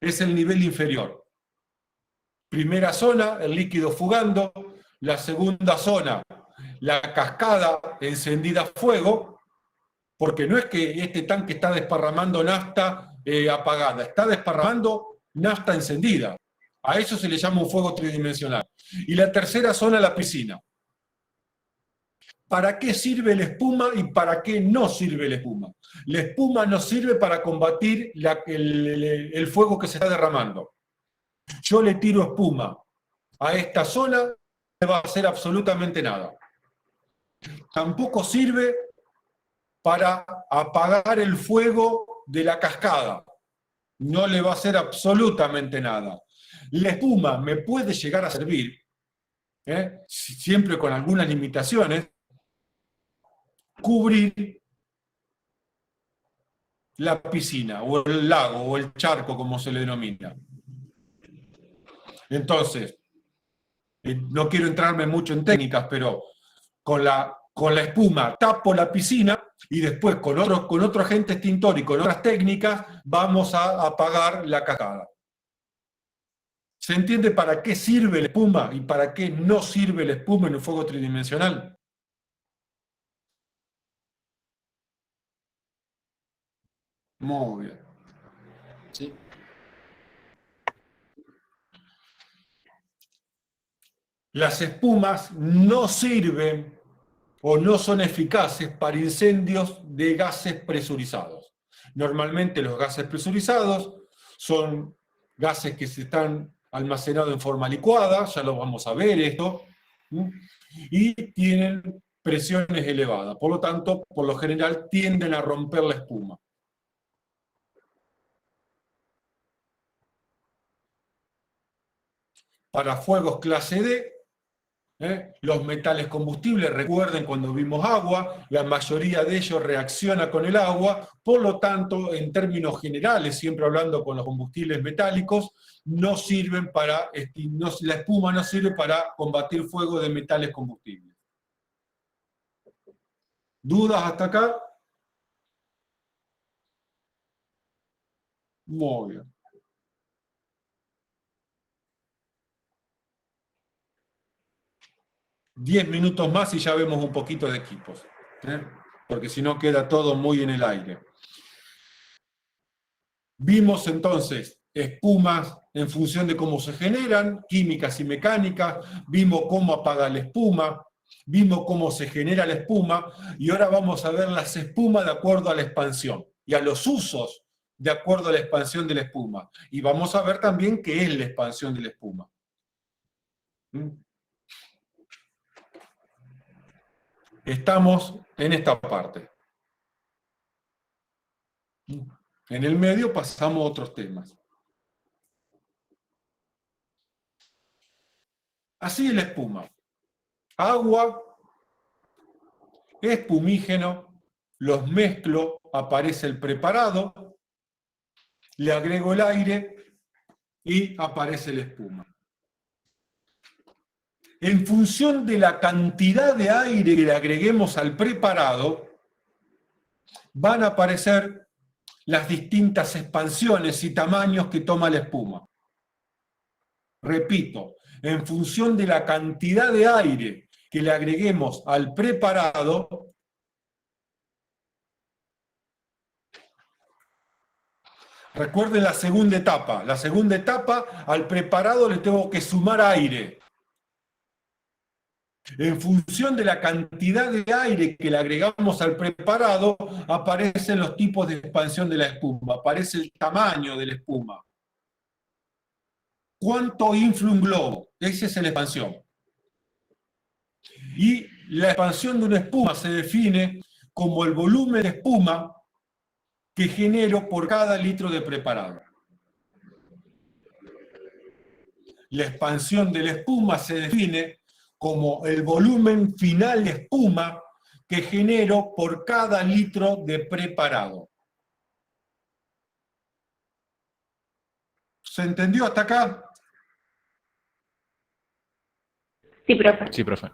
Es el nivel inferior. Primera zona, el líquido fugando. La segunda zona, la cascada encendida a fuego, porque no es que este tanque está desparramando nafta apagada, está desparramando nafta encendida. A eso se le llama un fuego tridimensional. Y la tercera zona, la piscina. ¿Para qué sirve la espuma y para qué no sirve la espuma? La espuma no sirve para combatir el fuego que se está derramando. Yo le tiro espuma a esta zona, no le va a hacer absolutamente nada. Tampoco sirve para apagar el fuego de la cascada. No le va a hacer absolutamente nada. La espuma me puede llegar a servir, siempre con algunas limitaciones, cubrir la piscina, o el lago, o el charco, como se le denomina. Entonces, no quiero entrarme mucho en técnicas, pero con la espuma tapo la piscina y después con otro agente extintor y con otras técnicas vamos a apagar la cascada. ¿Se entiende para qué sirve la espuma y para qué no sirve la espuma en un fuego tridimensional? Muy bien. Sí. Las espumas no sirven o no son eficaces para incendios de gases presurizados. Normalmente los gases presurizados son gases que se están almacenados en forma licuada, ya lo vamos a ver esto, y tienen presiones elevadas. Por lo tanto, por lo general tienden a romper la espuma. para fuegos clase D. Los metales combustibles, recuerden cuando vimos agua, la mayoría de ellos reacciona con el agua, por lo tanto, en términos generales, siempre hablando con los combustibles metálicos, no sirven para, la espuma no sirve para combatir fuego de metales combustibles. ¿Dudas hasta acá? Muy bien. Diez minutos más y ya vemos un poquito de equipos, porque si no queda todo muy en el aire. Vimos entonces espumas en función de cómo se generan, químicas y mecánicas, vimos cómo apaga la espuma, vimos cómo se genera la espuma, y ahora vamos a ver las espumas de acuerdo a la expansión y a los usos de acuerdo a la expansión de la espuma. Y vamos a ver también qué es la expansión de la espuma. Estamos en esta parte. En el medio pasamos a otros temas. Así es la espuma. Agua, espumígeno, los mezclo, aparece el preparado, le agrego el aire y aparece la espuma. En función de la cantidad de aire que le agreguemos al preparado, van a aparecer las distintas expansiones y tamaños que toma la espuma. Repito, en función de la cantidad de aire que le agreguemos al preparado, recuerden la segunda etapa. La segunda etapa, al preparado le tengo que sumar aire. En función de la cantidad de aire que le agregamos al preparado, aparecen los tipos de expansión de la espuma, aparece el tamaño de la espuma. ¿Cuánto infla un globo? Esa es la expansión. Y la expansión de una espuma se define como el volumen de espuma que genero por cada litro de preparado. La expansión de la espuma se define como el volumen final de espuma que genero por cada litro de preparado. ¿Se entendió hasta acá? Sí, profe. Sí, profe.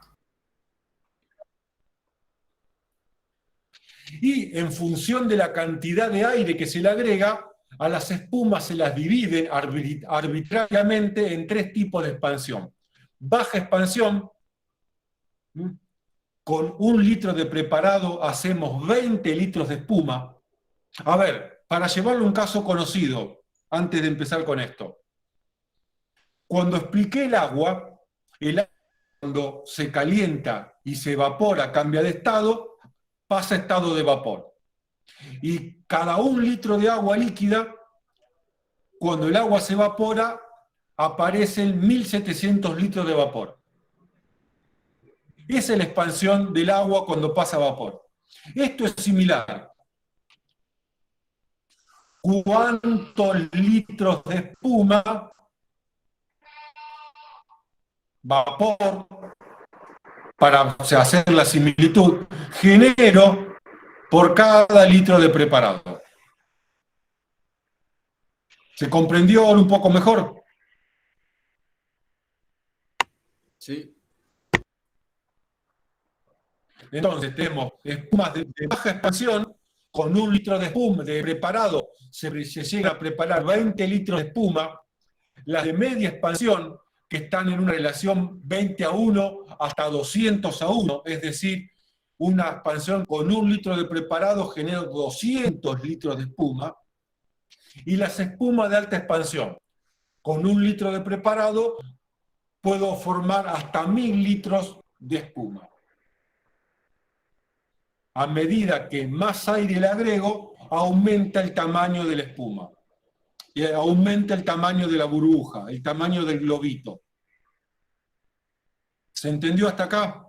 Y en función de la cantidad de aire que se le agrega, a las espumas se las divide arbitrariamente en tres tipos de expansión. Baja expansión, con 1 litro de preparado hacemos 20 litros de espuma. A ver, para llevarlo a un caso conocido, antes de empezar con esto. Cuando expliqué el agua cuando se calienta y se evapora, cambia de estado, pasa a estado de vapor. Y cada 1 litro de agua líquida, cuando el agua se evapora, aparecen 1700 litros de vapor. Esa es la expansión del agua cuando pasa a vapor. Esto es similar. ¿Cuántos litros de espuma, vapor, para hacer la similitud, genero por cada litro de preparado? ¿Se comprendió ahora un poco mejor? Sí. Entonces tenemos espumas de baja expansión, con 1 litro de espuma de preparado se llega a preparar 20 litros de espuma. Las de media expansión, que están en una relación 20:1 hasta 200:1, es decir, una expansión con 1 litro de preparado genera 200 litros de espuma, y las espumas de alta expansión, con 1 litro de preparado puedo formar hasta 1000 litros de espuma. A medida que más aire le agrego, aumenta el tamaño de la espuma. Y aumenta el tamaño de la burbuja, el tamaño del globito. ¿Se entendió hasta acá?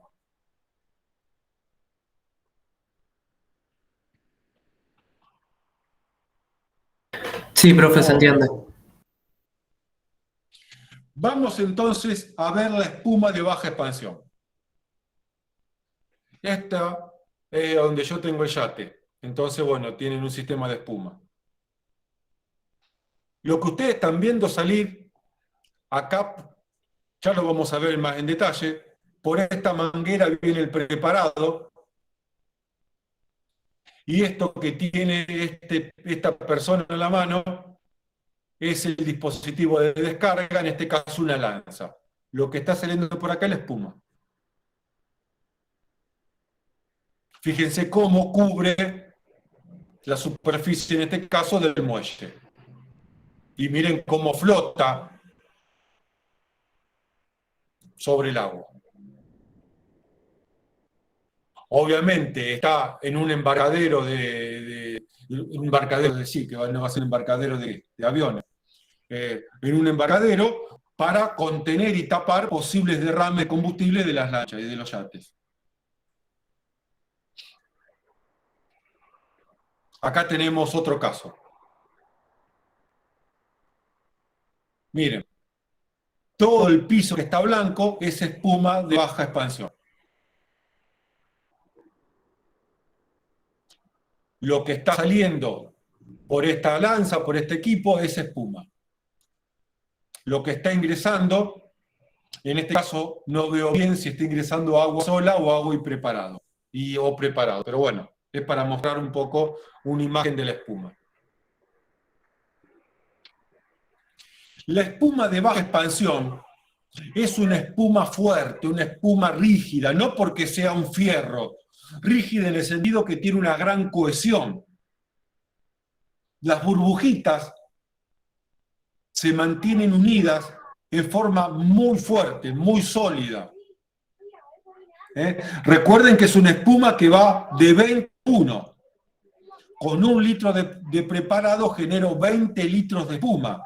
Sí, profe, se entiende. Vamos entonces a ver la espuma de baja expansión. Esta es donde yo tengo el yate. Entonces, bueno, tienen un sistema de espuma. Lo que ustedes están viendo salir, acá ya lo vamos a ver más en detalle, por esta manguera viene el preparado, y esto que tiene esta persona en la mano es el dispositivo de descarga, en este caso una lanza. Lo que está saliendo por acá es la espuma. Fíjense cómo cubre la superficie, en este caso, del muelle. Y miren cómo flota sobre el agua. Obviamente está en un embarcadero sí, que no va a ser un embarcadero de aviones. En un embarcadero para contener y tapar posibles derrames de combustible de las lanchas y de los yates. Acá tenemos otro caso. Miren, todo el piso que está blanco es espuma de baja expansión. Lo que está saliendo por esta lanza, por este equipo, es espuma. Lo que está ingresando, en este caso no veo bien si está ingresando agua sola o agua o preparado, pero bueno, es para mostrar un poco una imagen de la espuma. La espuma de baja expansión es una espuma fuerte, una espuma rígida, no porque sea un fierro, rígida en el sentido que tiene una gran cohesión. Las burbujitas se mantienen unidas en forma muy fuerte, muy sólida. Recuerden que es una espuma que va de 21. Con 1 litro de preparado genero 20 litros de espuma.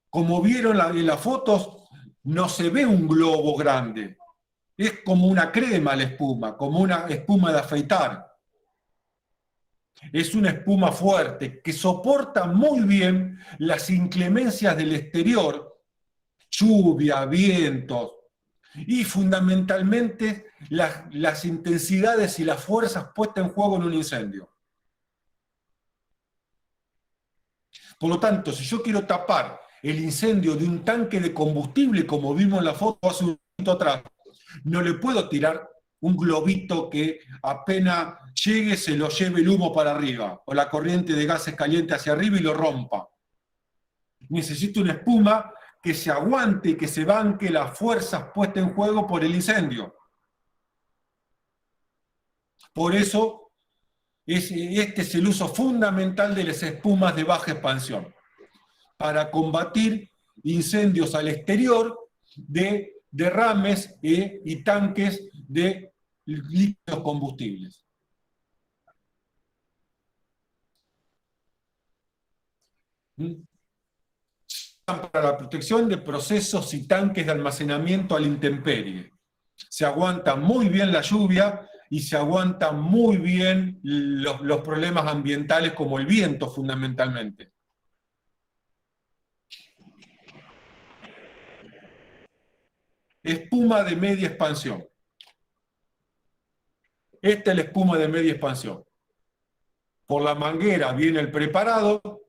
Como vieron en las fotos, no se ve un globo grande. Es como una crema la espuma, como una espuma de afeitar. Es una espuma fuerte que soporta muy bien las inclemencias del exterior, lluvia, vientos, y fundamentalmente las intensidades y las fuerzas puestas en juego en un incendio. Por lo tanto, si yo quiero tapar el incendio de un tanque de combustible, como vimos en la foto hace un momento atrás, no le puedo tirar un globito que apenas llegue se lo lleve el humo para arriba, o la corriente de gases calientes hacia arriba y lo rompa. Necesito una espuma que se aguante y que se banque las fuerzas puestas en juego por el incendio. Por eso, este es el uso fundamental de las espumas de baja expansión, para combatir incendios al exterior de derrames y tanques de líquidos combustibles. Para la protección de procesos y tanques de almacenamiento a la intemperie. Se aguanta muy bien la lluvia y se aguantan muy bien los problemas ambientales como el viento fundamentalmente. Espuma de media expansión. Esta es la espuma de media expansión. Por la manguera viene el preparado.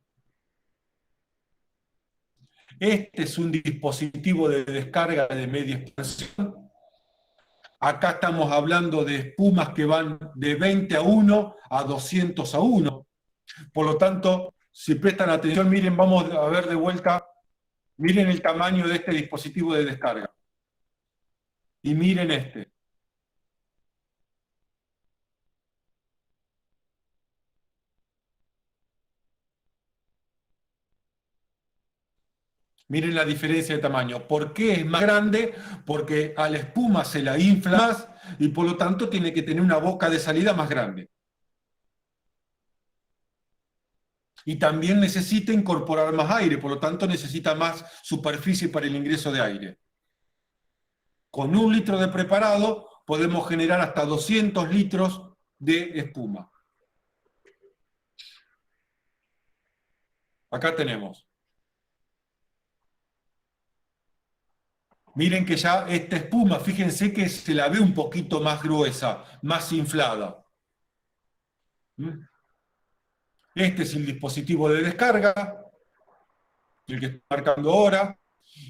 Este es un dispositivo de descarga de media expansión. Acá estamos hablando de espumas que van de 20:1 a 200:1. Por lo tanto, si prestan atención, miren, vamos a ver de vuelta, miren el tamaño de este dispositivo de descarga. Y miren este. Miren la diferencia de tamaño. ¿Por qué es más grande? Porque a la espuma se la infla más y por lo tanto tiene que tener una boca de salida más grande. Y también necesita incorporar más aire, por lo tanto necesita más superficie para el ingreso de aire. Con 1 litro de preparado podemos generar hasta 200 litros de espuma. Acá tenemos. Miren que ya esta espuma, fíjense que se la ve un poquito más gruesa, más inflada. ¿Mm? Este es el dispositivo de descarga, el que estoy marcando ahora.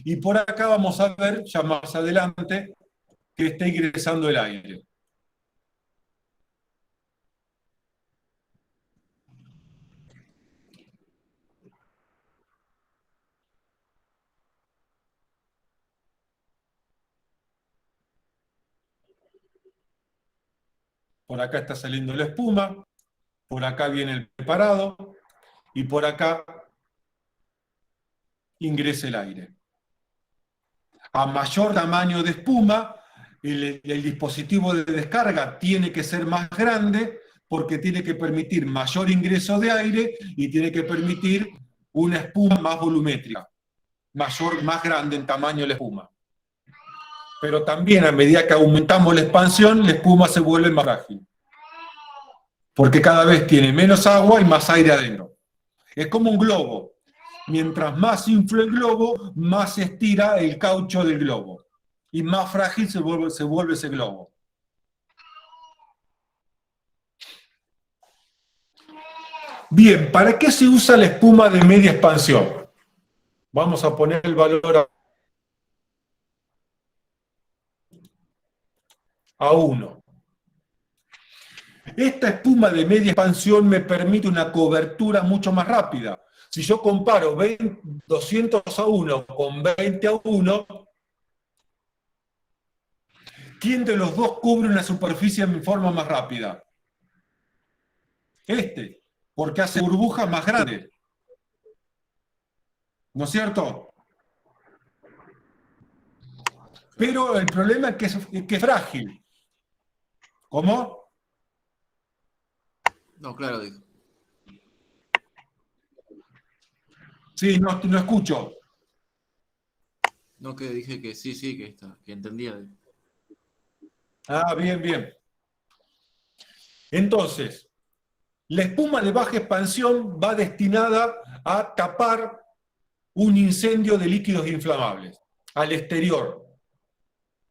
Y por acá vamos a ver, ya más adelante, que está ingresando el aire. Por acá está saliendo la espuma, por acá viene el preparado, y por acá ingresa el aire. A mayor tamaño de espuma, el dispositivo de descarga tiene que ser más grande porque tiene que permitir mayor ingreso de aire y tiene que permitir una espuma más volumétrica, más grande en tamaño la espuma. Pero también a medida que aumentamos la expansión, la espuma se vuelve más frágil. Porque cada vez tiene menos agua y más aire adentro. Es como un globo. Mientras más infla el globo, más se estira el caucho del globo. Y más frágil se vuelve ese globo. Bien, ¿para qué se usa la espuma de media expansión? Vamos a poner el valor a 1. Esta espuma de media expansión me permite una cobertura mucho más rápida. Si yo comparo 200:1 con 20:1, ¿quién de los dos cubre una superficie en forma más rápida? Este, porque hace burbujas más grandes. ¿No es cierto? Pero el problema es que es frágil. ¿Cómo? No, claro, dijo. Sí, no escucho. No, que dije que sí, que entendía. Ah, bien, bien. Entonces, la espuma de baja expansión va destinada a tapar un incendio de líquidos inflamables al exterior,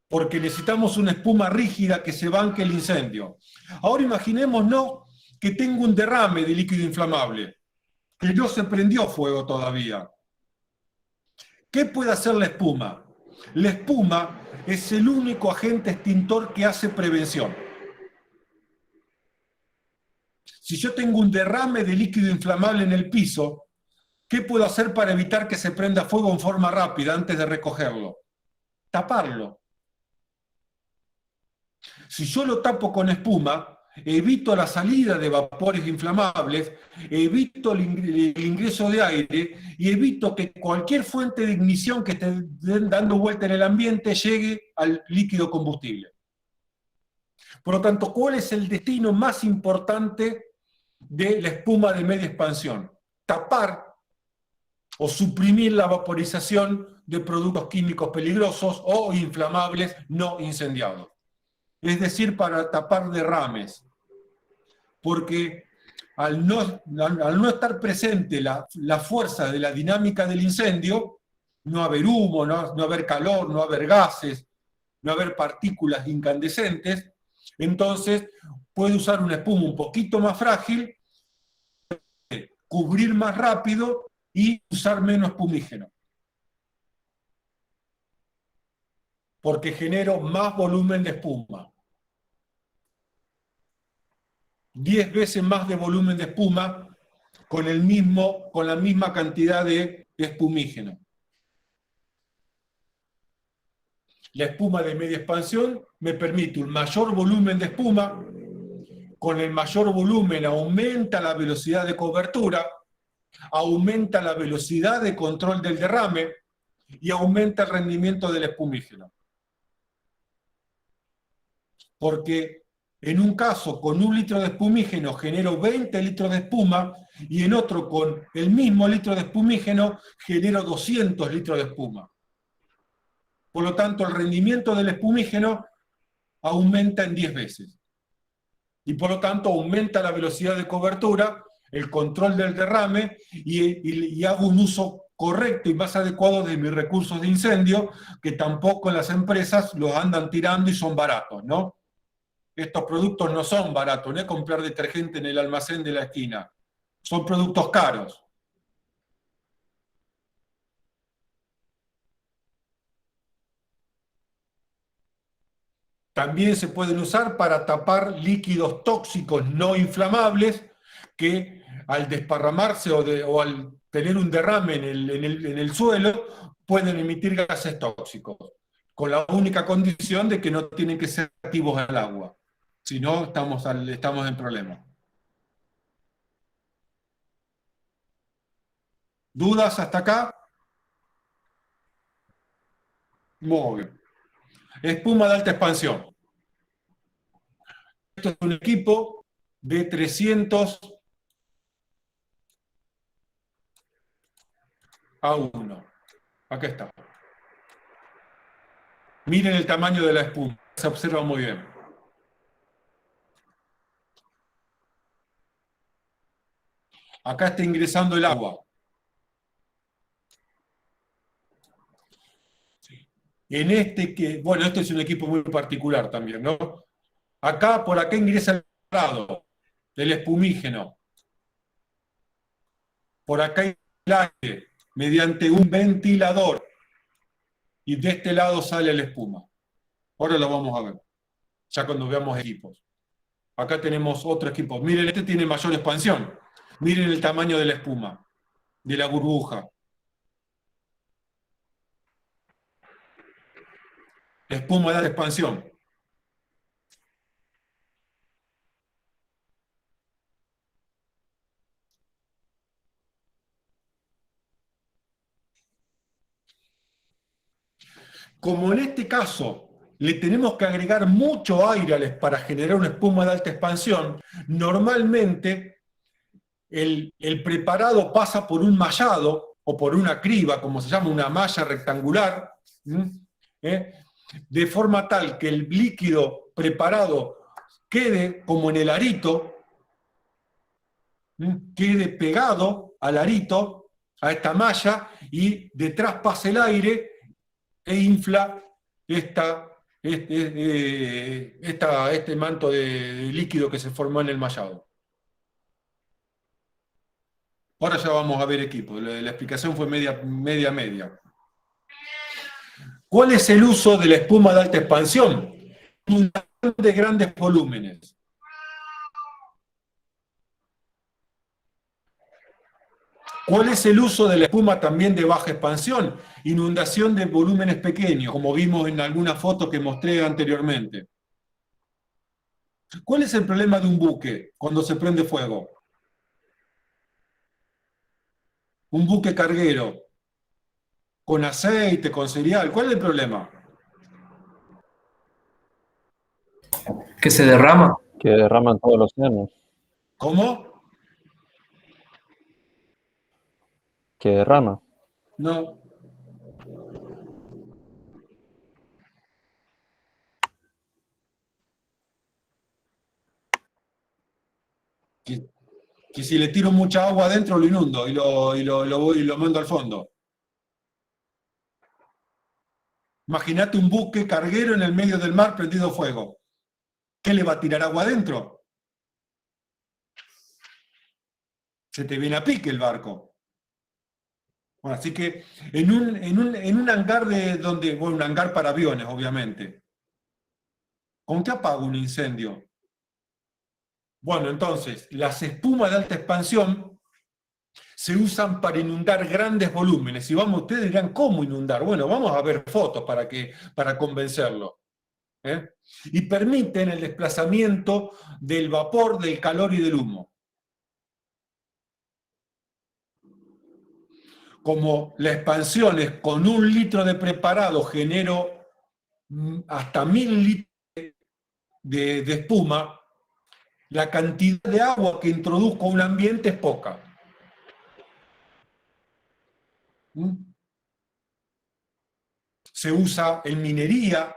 porque necesitamos una espuma rígida que se banque el incendio. Ahora imaginémonos que tengo un derrame de líquido inflamable, que no se prendió fuego todavía. ¿Qué puede hacer la espuma? La espuma es el único agente extintor que hace prevención. Si yo tengo un derrame de líquido inflamable en el piso, ¿qué puedo hacer para evitar que se prenda fuego en forma rápida antes de recogerlo? Taparlo. Si yo lo tapo con espuma, evito la salida de vapores inflamables, evito el ingreso de aire y evito que cualquier fuente de ignición que esté dando vuelta en el ambiente llegue al líquido combustible. Por lo tanto, ¿cuál es el destino más importante de la espuma de media expansión? Tapar o suprimir la vaporización de productos químicos peligrosos o inflamables no incendiados. Es decir, para tapar derrames. Porque al no estar presente la fuerza de la dinámica del incendio, no haber humo, no haber calor, no haber gases, no haber partículas incandescentes, entonces puede usar una espuma un poquito más frágil, cubrir más rápido y usar menos espumígeno. Porque genero más volumen de espuma. 10 veces más de volumen de espuma con la misma cantidad de espumígeno. La espuma de media expansión me permite un mayor volumen de espuma. Con el mayor volumen aumenta la velocidad de cobertura, aumenta la velocidad de control del derrame y aumenta el rendimiento del espumígeno. Porque en un caso, con 1 litro de espumígeno genero 20 litros de espuma y en otro, con el mismo litro de espumígeno, genero 200 litros de espuma. Por lo tanto, el rendimiento del espumígeno aumenta en 10 veces. Y por lo tanto, aumenta la velocidad de cobertura, el control del derrame y hago un uso correcto y más adecuado de mis recursos de incendio, que tampoco las empresas los andan tirando y son baratos, ¿no? Estos productos no son baratos, no es comprar detergente en el almacén de la esquina. Son productos caros. También se pueden usar para tapar líquidos tóxicos no inflamables que al desparramarse o al tener un derrame en el suelo pueden emitir gases tóxicos, con la única condición de que no tienen que ser activos al agua. Si no, estamos en problemas. ¿Dudas hasta acá? Muy bien. Espuma de alta expansión. Esto es un equipo de 300 a 1. Acá está. Miren el tamaño de la espuma. Se observa muy bien. Acá está ingresando el agua. En este es un equipo muy particular también, ¿no? Por acá ingresa el parado, el espumígeno. Por acá el aire, mediante un ventilador. Y de este lado sale la espuma. Ahora lo vamos a ver, ya cuando veamos equipos. Acá tenemos otro equipo. Miren, este tiene mayor expansión. Miren el tamaño de la espuma, de la burbuja. Espuma de alta expansión. Como en este caso le tenemos que agregar mucho aire para generar una espuma de alta expansión, normalmente el preparado pasa por un mallado o por una criba, como se llama, una malla rectangular, de forma tal que el líquido preparado quede como en el arito, quede pegado al arito, a esta malla, y detrás pase el aire e infla este manto de líquido que se formó en el mallado. Ahora ya vamos a ver equipo. La explicación fue media. ¿Cuál es el uso de la espuma de alta expansión? Inundación de grandes volúmenes. ¿Cuál es el uso de la espuma también de baja expansión? Inundación de volúmenes pequeños, como vimos en alguna foto que mostré anteriormente. ¿Cuál es el problema de un buque cuando se prende fuego? Un buque carguero, con aceite, con cereal, ¿cuál es el problema? Que se derrama. Que derraman todos los océanos. ¿Cómo? Que derrama. No. Que si le tiro mucha agua adentro lo inundo y lo mando al fondo. Imagínate un buque carguero en el medio del mar prendido fuego. ¿Qué le va a tirar agua adentro? Se te viene a pique el barco. Bueno, así que en un hangar un hangar para aviones, obviamente. ¿Cómo te apaga un incendio? Bueno, entonces, las espumas de alta expansión se usan para inundar grandes volúmenes. Y ustedes dirán, ¿cómo inundar? Bueno, vamos a ver fotos para convencerlo. Y permiten el desplazamiento del vapor, del calor y del humo. Como la expansión es con 1 litro de preparado genero hasta 1000 litros de espuma, la cantidad de agua que introduzco a un ambiente es poca. Se usa en minería.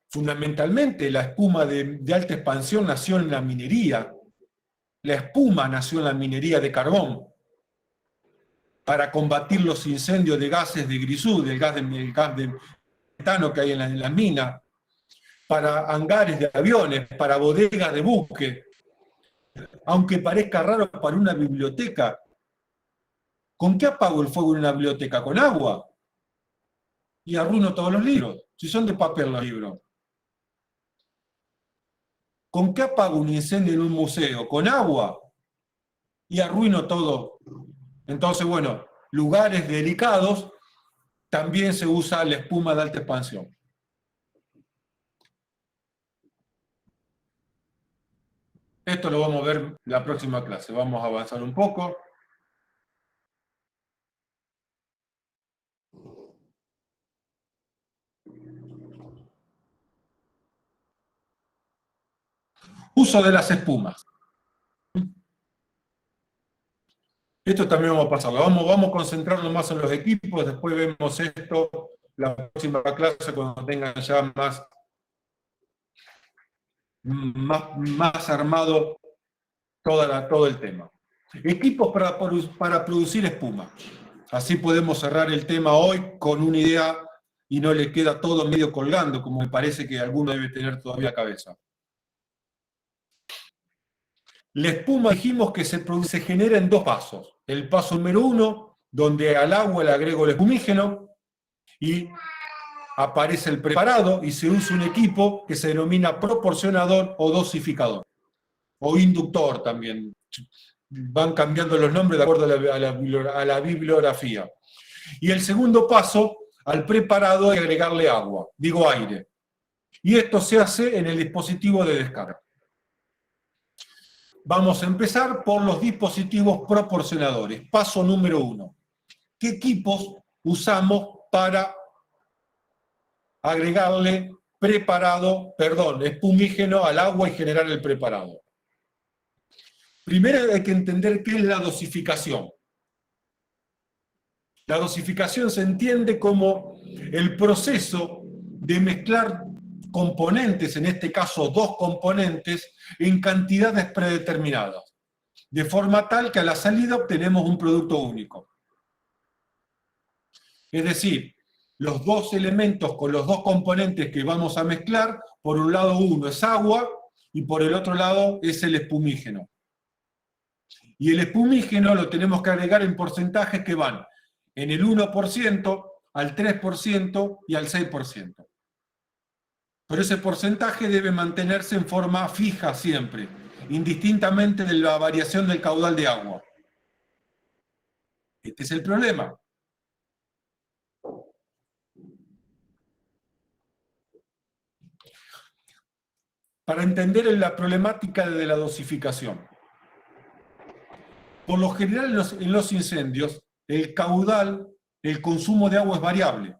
Fundamentalmente la espuma de alta expansión nació en la minería. La espuma nació en la minería de carbón. para combatir los incendios de gases de grisú, el gas de metano que hay en las minas, para hangares de aviones, para bodegas de buque. Aunque parezca raro para una biblioteca, ¿con qué apago el fuego en una biblioteca? ¿Con agua? Y arruino todos los libros, si son de papel los libros. ¿Con qué apago un incendio en un museo? ¿Con agua? Y arruino todo. Entonces, bueno, lugares delicados también se usa la espuma de alta expansión. Esto lo vamos a ver en la próxima clase. Vamos a avanzar un poco. Uso de las espumas. Esto también vamos a pasarlo. Vamos a concentrarnos más en los equipos, después vemos esto la próxima clase cuando tengan ya más armado todo el tema. Equipos para producir espuma. Así podemos cerrar el tema hoy con una idea y no le queda todo medio colgando, como me parece que alguno debe tener todavía cabeza. La espuma dijimos que se genera en 2 pasos. El paso número 1, donde al agua le agrego el espumígeno y aparece el preparado y se usa un equipo que se denomina proporcionador o dosificador. O inductor también. Van cambiando los nombres de acuerdo a la bibliografía. Y el segundo paso, al preparado hay que agregarle agua, digo aire. Y esto se hace en el dispositivo de descarga. Vamos a empezar por los dispositivos proporcionadores. Paso número 1. ¿Qué equipos usamos para agregarle espumígeno al agua y generar el preparado? Primero hay que entender qué es la dosificación. La dosificación se entiende como el proceso de mezclar componentes, en este caso 2 componentes, en cantidades predeterminadas, de forma tal que a la salida obtenemos un producto único. Es decir, los 2 elementos con los 2 componentes que vamos a mezclar, por un lado uno es agua y por el otro lado es el espumígeno. Y el espumígeno lo tenemos que agregar en porcentajes que van en el 1%, al 3% y al 6%. Pero ese porcentaje debe mantenerse en forma fija siempre, indistintamente de la variación del caudal de agua. Este es el problema. Para entender la problemática de la dosificación. Por lo general en los incendios, el caudal, el consumo de agua es variable.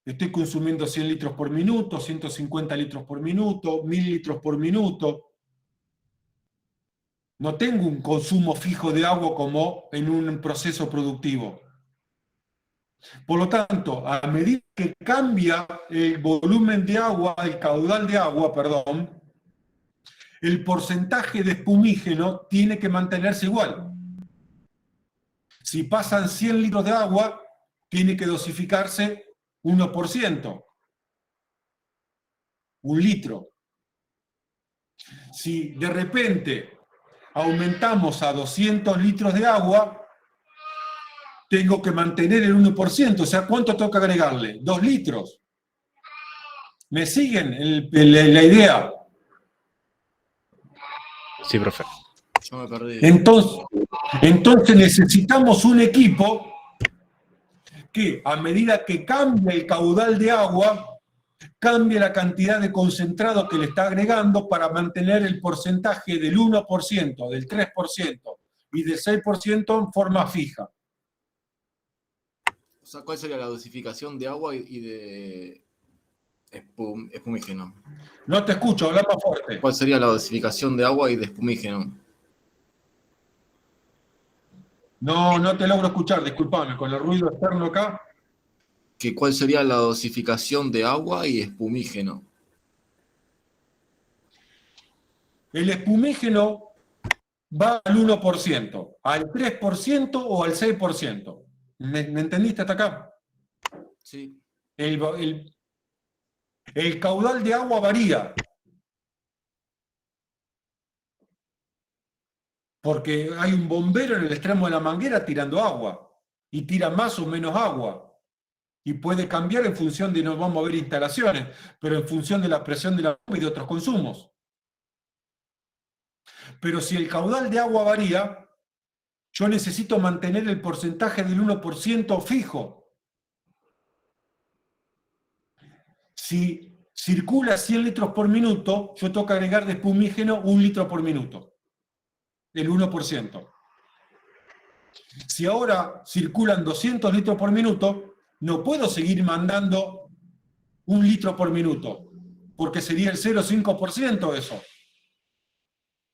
Estoy consumiendo 100 litros por minuto, 150 litros por minuto, 1000 litros por minuto. No tengo un consumo fijo de agua como en un proceso productivo. Por lo tanto, a medida que cambia el volumen de agua, el caudal de agua, perdón, el porcentaje de espumígeno tiene que mantenerse igual. Si pasan 100 litros de agua, tiene que dosificarse 1%. 1 litro. Si de repente aumentamos a 200 litros de agua, tengo que mantener el 1%. O sea, ¿cuánto tengo que agregarle? 2 litros. ¿Me siguen la idea? Sí, profe. Yo me perdí. Entonces necesitamos un equipo que a medida que cambia el caudal de agua, cambie la cantidad de concentrado que le está agregando para mantener el porcentaje del 1%, del 3% y del 6% en forma fija. O sea, ¿cuál sería la dosificación de agua y de espumígeno? No te escucho, habla más fuerte. ¿Cuál sería la dosificación de agua y de espumígeno? No te logro escuchar, disculpame, con el ruido externo acá. ¿Cuál sería la dosificación de agua y espumígeno? El espumígeno va al 1%, al 3% o al 6%. ¿Me entendiste hasta acá? Sí, El caudal de agua varía. Porque hay un bombero en el extremo de la manguera tirando agua. Y tira más o menos agua. Y puede cambiar en función de, no vamos a ver instalaciones, pero en función de la presión del agua y de otros consumos. Pero si el caudal de agua varía, yo necesito mantener el porcentaje del 1% fijo. Si circula 100 litros por minuto, yo tengo que agregar de espumígeno 1 litro por minuto. El 1%. Si ahora circulan 200 litros por minuto, no puedo seguir mandando 1 litro por minuto, porque sería el 0,5% eso.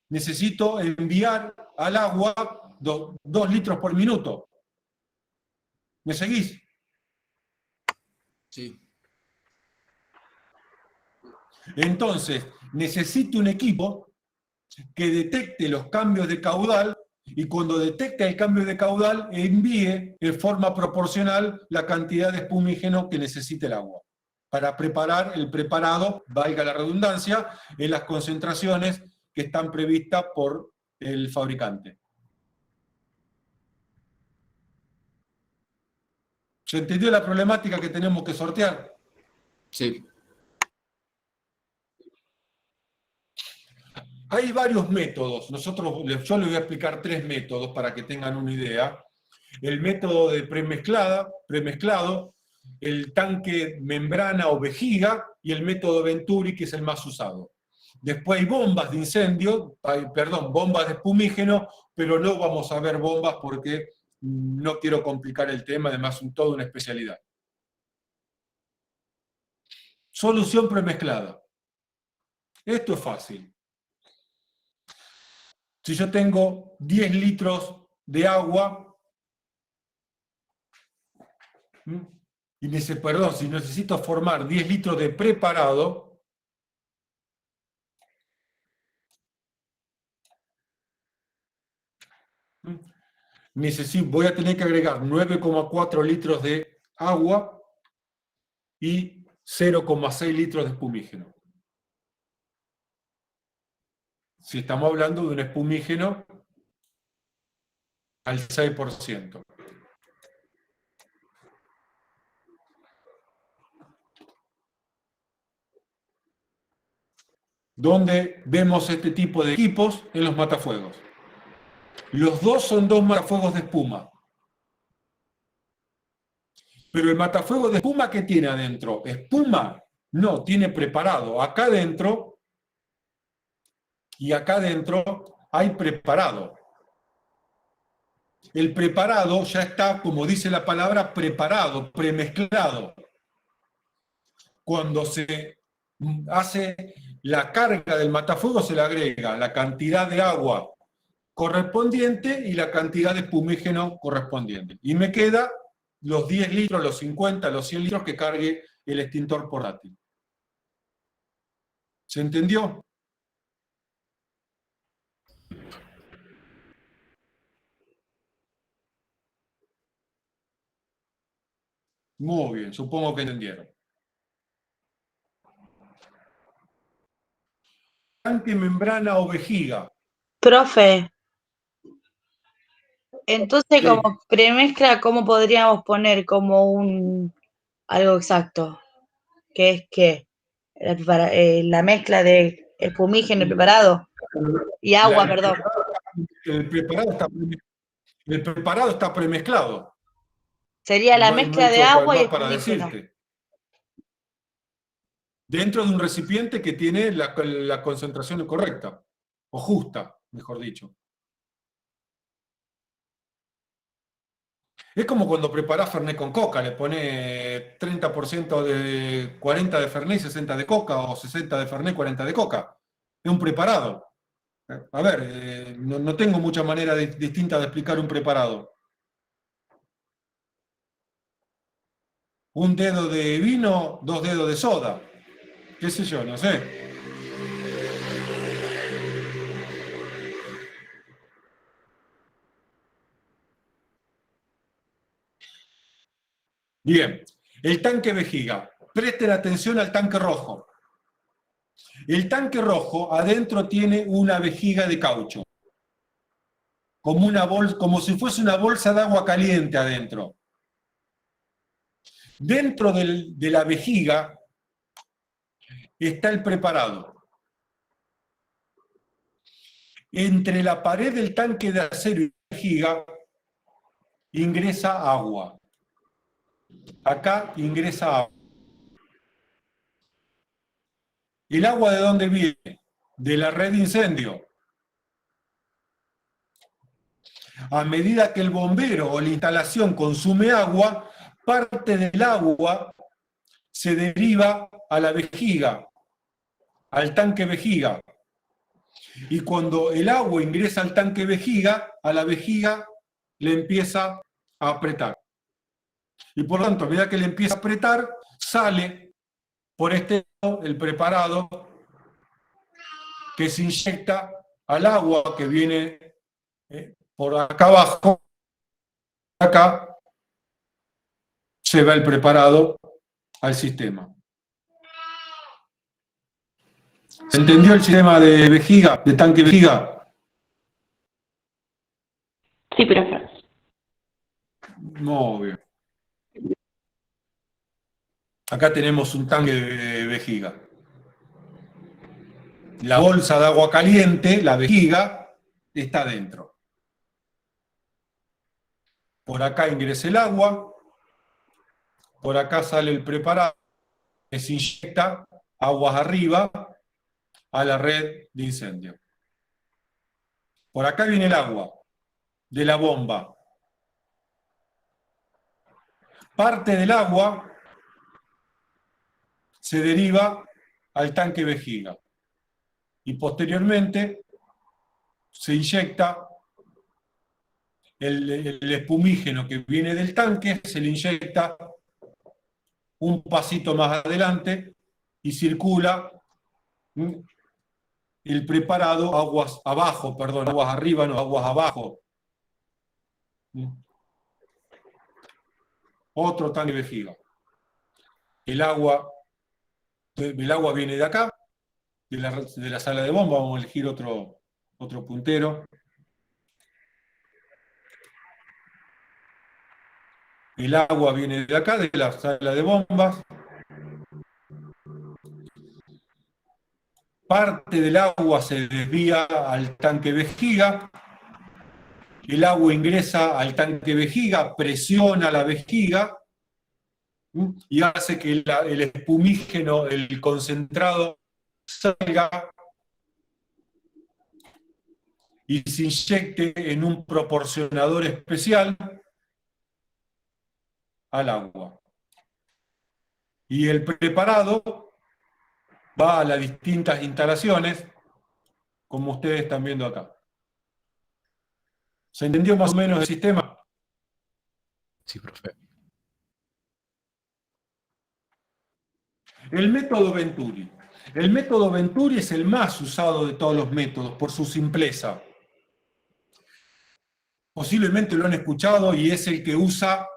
Necesito enviar al agua 2 litros por minuto. ¿Me seguís? sí. Entonces, necesito un equipo que detecte los cambios de caudal y cuando detecte el cambio de caudal envíe en forma proporcional la cantidad de espumígeno que necesite el agua para preparar el preparado, valga la redundancia, en las concentraciones que están previstas por el fabricante. ¿Se entendió la problemática que tenemos que sortear? Sí. Hay varios métodos. Yo les voy a explicar 3 métodos para que tengan una idea. El método de premezclado, el tanque membrana o vejiga y el método Venturi, que es el más usado. Después hay bombas de incendio, bombas de espumígeno, pero no vamos a ver bombas porque no quiero complicar el tema, además es toda una especialidad. Solución premezclada. Esto es fácil. Si yo tengo 10 litros de agua, si necesito formar 10 litros de preparado, voy a tener que agregar 9,4 litros de agua y 0,6 litros de espumígeno. Si estamos hablando de un espumígeno al 6%. ¿Dónde vemos este tipo de equipos? En los matafuegos. Los dos son 2 matafuegos de espuma. Pero el matafuego de espuma, ¿qué tiene adentro? ¿Espuma? No, tiene preparado. Acá adentro y acá adentro hay preparado. El preparado ya está, como dice la palabra, preparado, premezclado. Cuando se hace la carga del matafuego se le agrega la cantidad de agua correspondiente y la cantidad de espumígeno correspondiente. Y me queda los 10 litros, los 50, los 100 litros que cargue el extintor portátil. ¿Se entendió? Muy bien, supongo que entendieron. Tanque, membrana o vejiga. Profe, entonces Sí. como premezcla, ¿cómo podríamos poner como algo exacto? Que es que la mezcla de espumígeno preparado y agua, perdón. El preparado está premezclado. Sería la No hay mezcla de mucho agua y más para espumígeno. decirte. Dentro de un recipiente que tiene la concentración correcta, o justa, mejor dicho. Es como cuando preparás Fernet con coca, le pones 30% de 40 de Fernet y 60 de coca, o 60 de Fernet, 40 de coca. Es un preparado. A ver, no tengo mucha manera distinta de explicar un preparado. Un dedo de vino, 2 dedos de soda. ¿Qué sé yo? No sé. Bien, el tanque vejiga. Presten atención al tanque rojo. El tanque rojo adentro tiene una vejiga de caucho, como si fuese una bolsa de agua caliente adentro. Dentro de la vejiga está el preparado. Entre la pared del tanque de acero y la vejiga ingresa agua. Acá ingresa agua. ¿El agua de dónde viene? De la red de incendio. A medida que el bombero o la instalación consume agua, parte del agua se deriva a la vejiga, al tanque vejiga. Y cuando el agua ingresa al tanque vejiga, a la vejiga le empieza a apretar. Y por lo tanto, a medida que le empieza a apretar, sale por este lado el preparado que se inyecta al agua que viene por acá abajo. Acá se va el preparado al sistema. ¿Se entendió el sistema de vejiga, de tanque vejiga? Sí, profe. Muy bien. Acá tenemos un tanque de vejiga. La bolsa de agua caliente, la vejiga, está dentro. Por acá ingresa el agua, por acá sale el preparado, que se inyecta aguas arriba a la red de incendio. Por acá viene el agua de la bomba. Parte del agua se deriva al tanque vejiga y posteriormente se inyecta el espumígeno que viene del tanque, se le inyecta un pasito más adelante y circula el preparado aguas abajo, perdón, aguas arriba, no, aguas abajo. Otro tanque vejiga. El agua viene de acá, de la sala de bomba. Vamos a elegir otro puntero. El agua viene de acá, de la sala de bombas. Parte del agua se desvía al tanque vejiga. El agua ingresa al tanque vejiga, presiona la vejiga y hace que el espumígeno, el concentrado, salga y se inyecte en un proporcionador especial al agua. Y el preparado va a las distintas instalaciones, como ustedes están viendo acá. ¿Se entendió más o menos el sistema? Sí, profe. El método Venturi. El método Venturi es el más usado de todos los métodos por su simpleza. Posiblemente lo han escuchado y es el que usa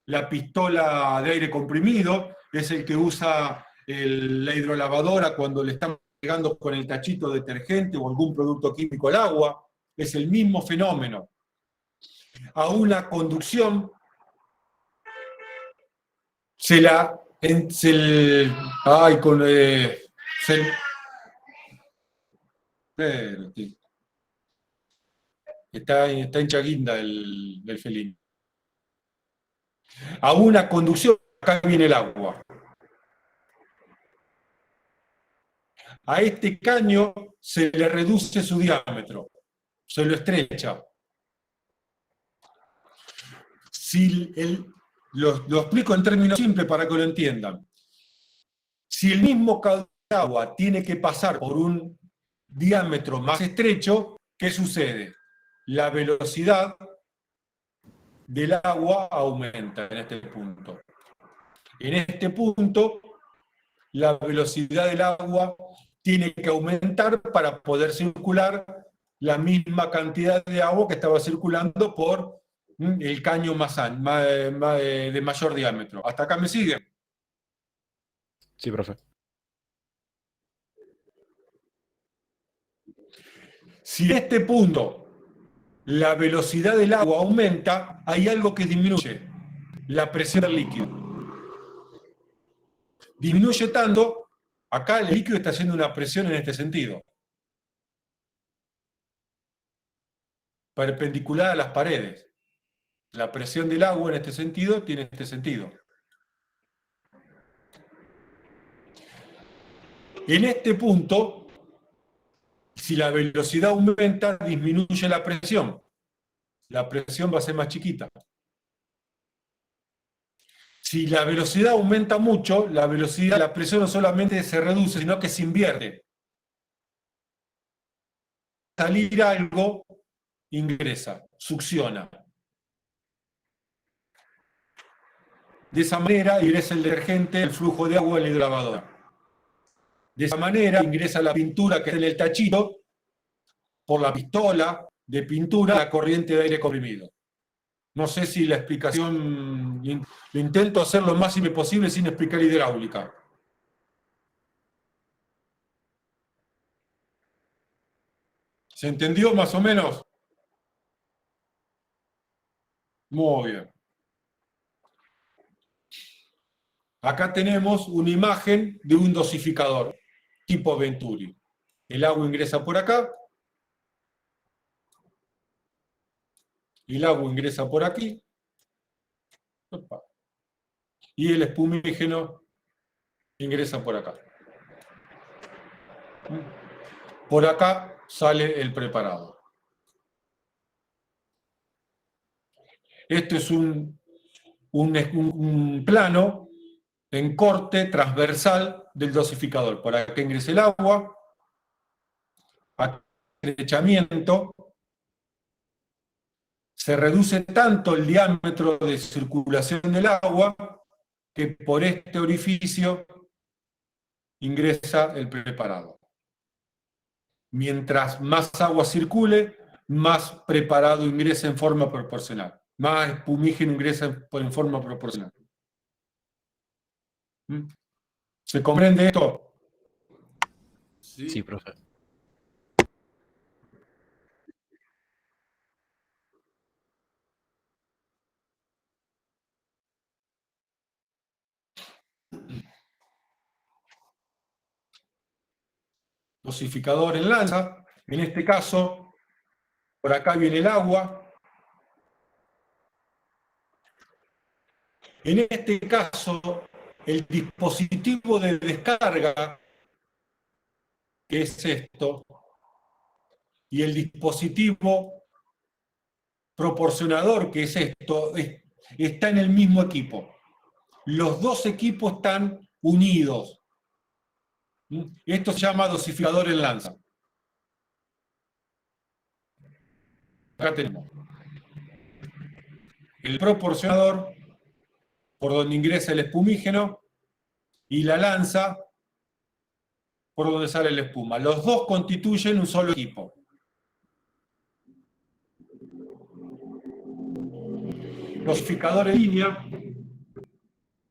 la pistola de aire comprimido, es el que usa la hidrolavadora cuando le están pegando con el tachito de detergente o algún producto químico al agua. Es el mismo fenómeno. A una conducción está hincha guinda el felino. A una conducción, acá viene el agua. A este caño se le reduce su diámetro, se lo estrecha. Lo explico en términos simples para que lo entiendan. Si el mismo caudal de agua tiene que pasar por un diámetro más estrecho, ¿qué sucede? La velocidad del agua aumenta en este punto. En este punto, la velocidad del agua tiene que aumentar para poder circular la misma cantidad de agua que estaba circulando por el caño de mayor diámetro. ¿Hasta acá me siguen? Sí, profe. Si en este punto la velocidad del agua aumenta, hay algo que disminuye, la presión del líquido. Disminuye tanto, acá el líquido está haciendo una presión en este sentido, perpendicular a las paredes. La presión del agua en este sentido tiene este sentido. En este punto, si la velocidad aumenta, disminuye la presión. La presión va a ser más chiquita. Si la velocidad aumenta mucho, la presión no solamente se reduce, sino que se invierte. Salir algo, ingresa, succiona. De esa manera ingresa el detergente, el flujo de agua en la hidrolavadora. De esa manera ingresa la pintura que está en el tachito, por la pistola de pintura, la corriente de aire comprimido. No sé si la explicación, lo intento hacer lo más simple posible sin explicar hidráulica. ¿Se entendió más o menos? Muy bien. Acá tenemos una imagen de un dosificador tipo Venturi. El agua ingresa por acá. El agua ingresa por aquí. Y el espumígeno ingresa por acá. Por acá sale el preparado. Esto es un plano en corte transversal del dosificador. Por acá ingresa el agua, acá el estrechamiento, se reduce tanto el diámetro de circulación del agua que por este orificio ingresa el preparado. Mientras más agua circule, más preparado ingresa en forma proporcional. Más espumígeno ingresa en forma proporcional. ¿Se comprende esto? Sí, profe. Dosificador en lanza. En este caso, por acá viene el agua. En este caso, el dispositivo de descarga, que es esto, y el dispositivo proporcionador, que es esto, está en el mismo equipo. Los dos equipos están unidos. Esto se llama dosificador en lanza. Acá tenemos el proporcionador, por donde ingresa el espumígeno, y la lanza, por donde sale la espuma. Los dos constituyen un solo equipo. Dosificador en línea,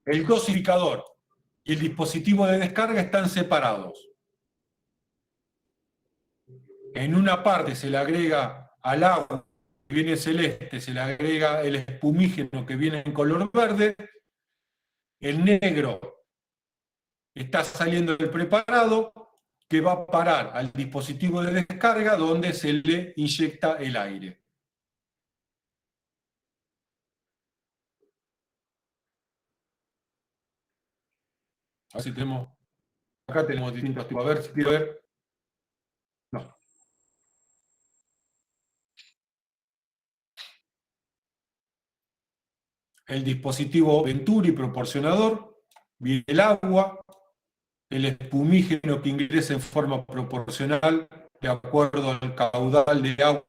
el dosificador y el dispositivo de descarga están separados. En una parte se le agrega al agua que viene celeste, se le agrega el espumígeno que viene en color verde, el negro está saliendo del preparado, que va a parar al dispositivo de descarga donde se le inyecta el aire. A ver si tenemos, acá tenemos distintos tipos. A ver si quiero ver. No. El dispositivo Venturi proporcionador, viene el agua, el espumígeno que ingresa en forma proporcional de acuerdo al caudal de agua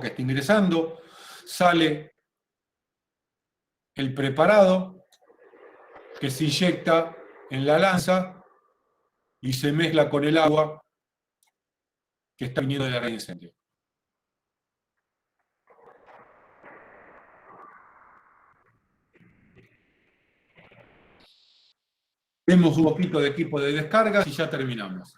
que está ingresando, sale el preparado que se inyecta en la lanza y se mezcla con el agua que está viniendo de la red de incendio. Vemos un poquito de equipo de descargas y ya terminamos.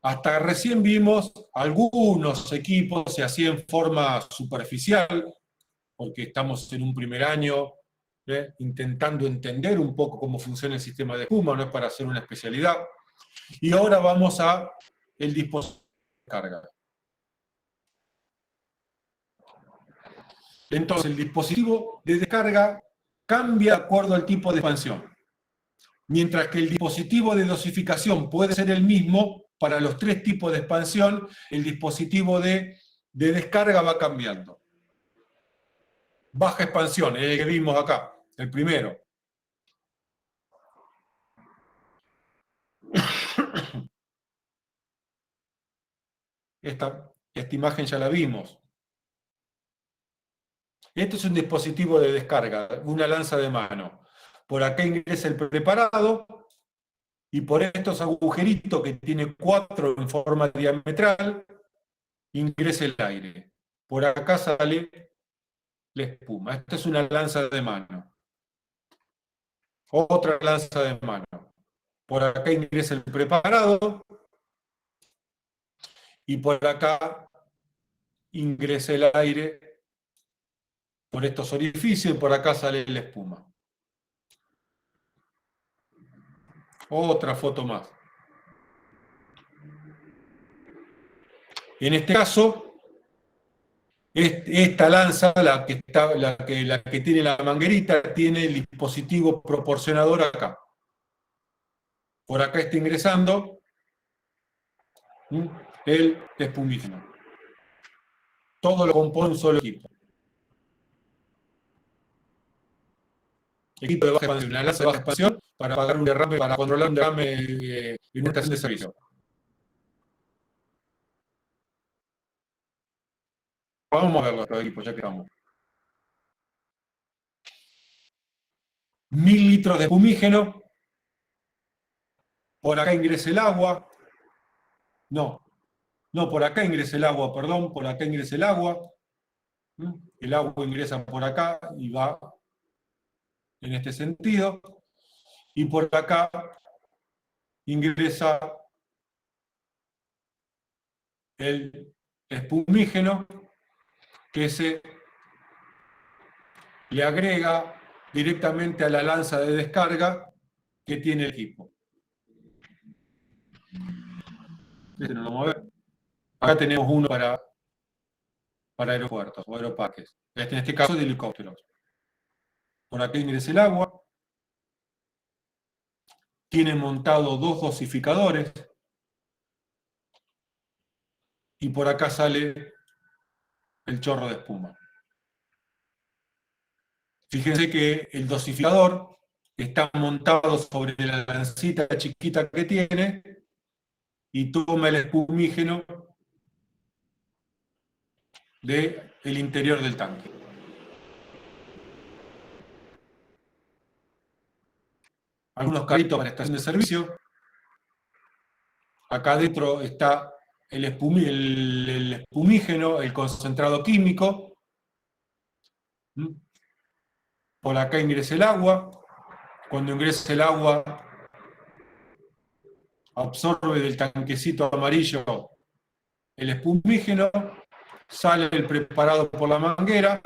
Hasta recién vimos algunos equipos, se hacía en forma superficial, porque estamos en un primer año intentando entender un poco cómo funciona el sistema de espuma, no es para hacer una especialidad. Y ahora vamos a el dispositivo de descarga. Entonces, el dispositivo de descarga cambia de acuerdo al tipo de expansión. Mientras que el dispositivo de dosificación puede ser el mismo para los 3 tipos de expansión, el dispositivo de descarga va cambiando. Baja expansión, el que vimos acá, el primero. Esta imagen ya la vimos. Este es un dispositivo de descarga, una lanza de mano. Por acá ingresa el preparado, y por estos agujeritos que tiene 4 en forma diametral, ingresa el aire. Por acá sale la espuma. Esta es una lanza de mano. Otra lanza de mano. Por acá ingresa el preparado, y por acá ingresa el aire por estos orificios, y por acá sale la espuma. Otra foto más. En este caso, esta lanza, la que tiene la manguerita, tiene el dispositivo proporcionador acá. Por acá está ingresando el espumígeno. Todo lo compone un solo equipo. Equipo de baja expansión, una lanza de baja expansión para pagar un derrame, para controlar un derrame en una estación de servicio. Vamos a ver los equipos, ya que vamos. 1000 litros de espumígeno. Por acá ingresa el agua. No, por acá ingresa el agua, perdón, por acá ingresa el agua. El agua ingresa por acá y va en este sentido. Y por acá ingresa el espumígeno, que se le agrega directamente a la lanza de descarga que tiene el equipo. Este no lo vamos a ver. Acá tenemos uno para aeropuertos o aeroparques. En este caso de helicópteros. Por acá ingresa el agua. Tiene montado 2 dosificadores. Y por acá sale el chorro de espuma. Fíjense que el dosificador está montado sobre la lancita chiquita que tiene y toma el espumígeno del interior del tanque. Algunos carritos para estación de servicio. Acá adentro está el espumígeno, el concentrado químico. Por acá ingresa el agua. Cuando ingresa el agua, absorbe del tanquecito amarillo el espumígeno, sale el preparado por la manguera,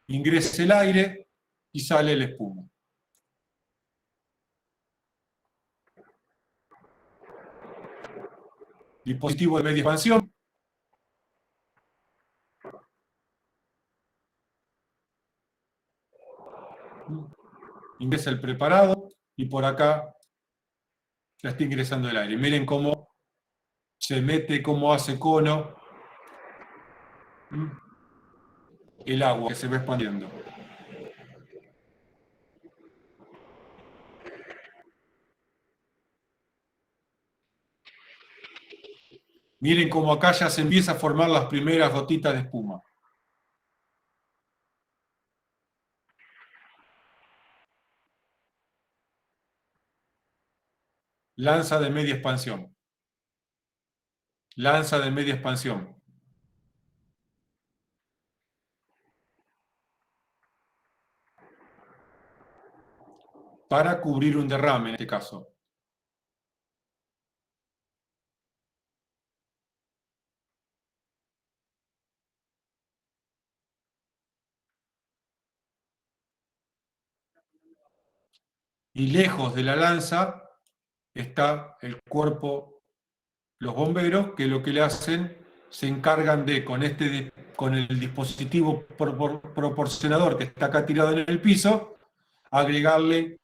ingresa el aire y sale la espuma. Dispositivo de media expansión. Ingresa el preparado y por acá ya está ingresando el aire. Miren cómo se mete, cómo hace cono el agua que se va expandiendo. Miren cómo acá ya se empieza a formar las primeras gotitas de espuma. Lanza de media expansión. Lanza de media expansión. Para cubrir un derrame en este caso. Y lejos de la lanza está el cuerpo, los bomberos, que lo que le hacen, se encargan de, con el dispositivo proporcionador que está acá tirado en el piso, agregarle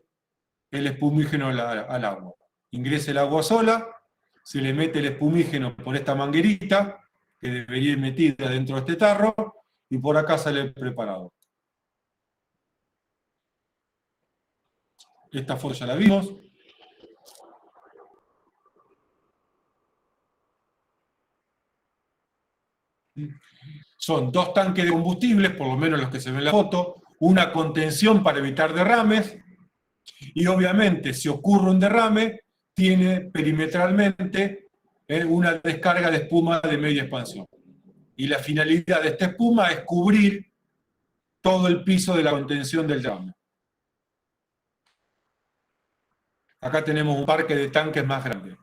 el espumígeno al agua. Ingresa el agua sola, se le mete el espumígeno por esta manguerita, que debería ir metida dentro de este tarro, y por acá sale el preparado. Esta foto ya la vimos. Son 2 tanques de combustibles, por lo menos los que se ven en la foto, una contención para evitar derrames, y obviamente si ocurre un derrame, tiene perimetralmente una descarga de espuma de media expansión. Y la finalidad de esta espuma es cubrir todo el piso de la contención del derrame. Acá tenemos un parque de tanques más grande.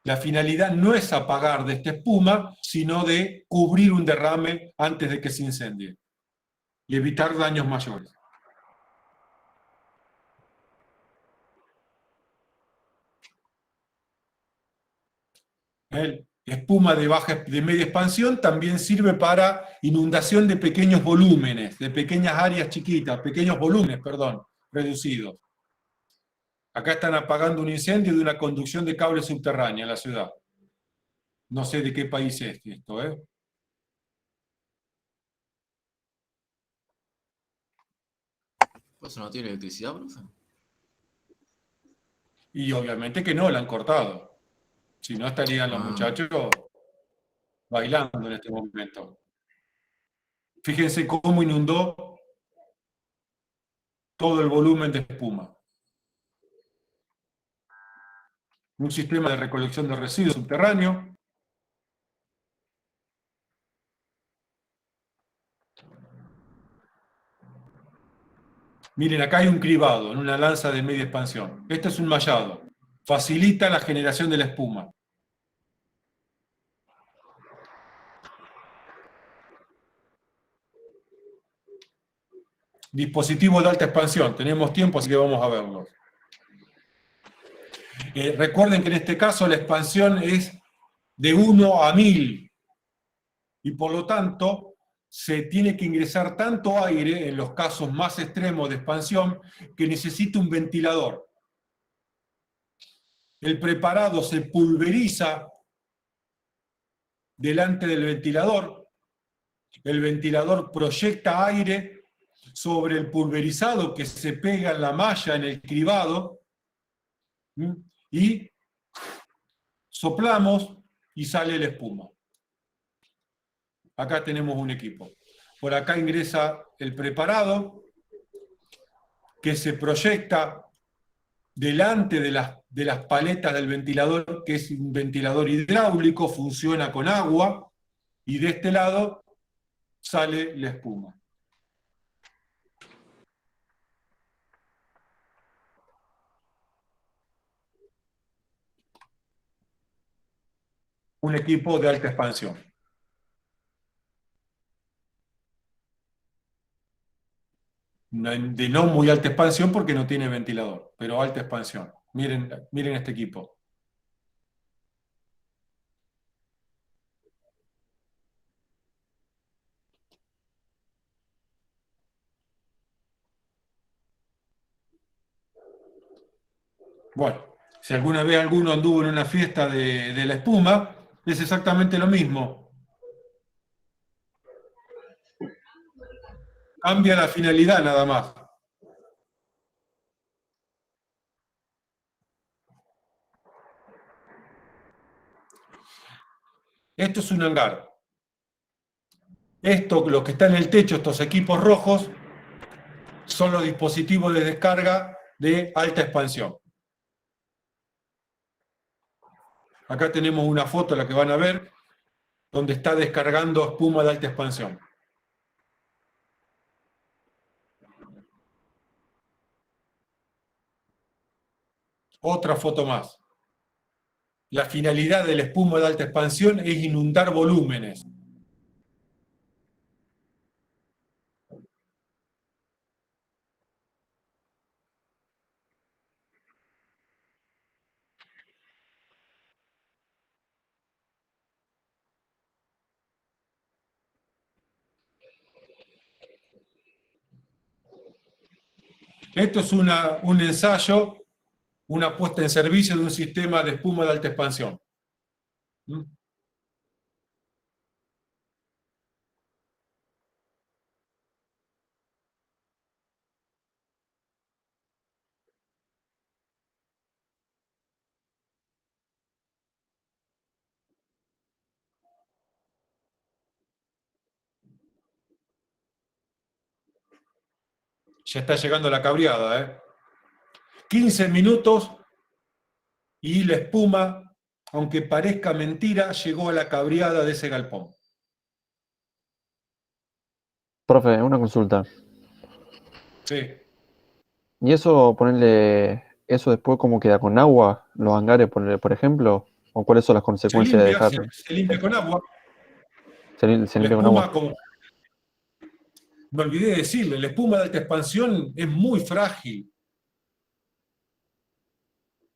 La finalidad no es apagar de esta espuma, sino de cubrir un derrame antes de que se incendie y evitar daños mayores. El espuma de media expansión también sirve para inundación de pequeños volúmenes, de pequeñas áreas chiquitas, pequeños volúmenes, perdón, reducidos. Acá están apagando un incendio de una conducción de cable subterránea en la ciudad. No sé de qué país es esto, ¿eh? ¿Pues no tiene electricidad, profe? Y obviamente que no, la han cortado. Si no, estarían los muchachos bailando en este momento. Fíjense cómo inundó todo el volumen de espuma. Un sistema de recolección de residuos subterráneo. Miren, acá hay un cribado en una lanza de media expansión. Este es un mallado. Facilita la generación de la espuma. Dispositivos de alta expansión. Tenemos tiempo, así que vamos a verlos. Recuerden que en este caso la expansión es de 1 a 1000. Y por lo tanto, se tiene que ingresar tanto aire en los casos más extremos de expansión que necesita un ventilador. El preparado se pulveriza delante del ventilador. El ventilador proyecta aire sobre el pulverizado que se pega en la malla, en el cribado, y soplamos y sale la espuma. Acá tenemos un equipo. Por acá ingresa el preparado, que se proyecta delante de las paletas del ventilador, que es un ventilador hidráulico, funciona con agua, y de este lado sale la espuma. Un equipo de alta expansión. De no muy alta expansión porque no tiene ventilador, pero alta expansión. Miren este equipo. Bueno, si alguna vez alguno anduvo en una fiesta de la espuma, es exactamente lo mismo. Cambia la finalidad nada más. Esto es un hangar. Esto, lo que está en el techo, estos equipos rojos, son los dispositivos de descarga de alta expansión. Acá tenemos una foto, la que van a ver, donde está descargando espuma de alta expansión. Otra foto más. La finalidad de la espuma de alta expansión es inundar volúmenes. Esto es un ensayo, una puesta en servicio de un sistema de espuma de alta expansión. ¿Mm? Ya está llegando la cabreada, ¿eh? 15 minutos y la espuma, aunque parezca mentira, llegó a la cabreada de ese galpón. Profe, una consulta. Sí. ¿Y eso, ponerle, eso después cómo queda con agua, los hangares, por ejemplo? ¿O cuáles son las Se consecuencias de limpia, dejar? se limpia con agua. Se La limpia con agua. espuma, como me olvidé de decirle, la espuma de alta expansión es muy frágil.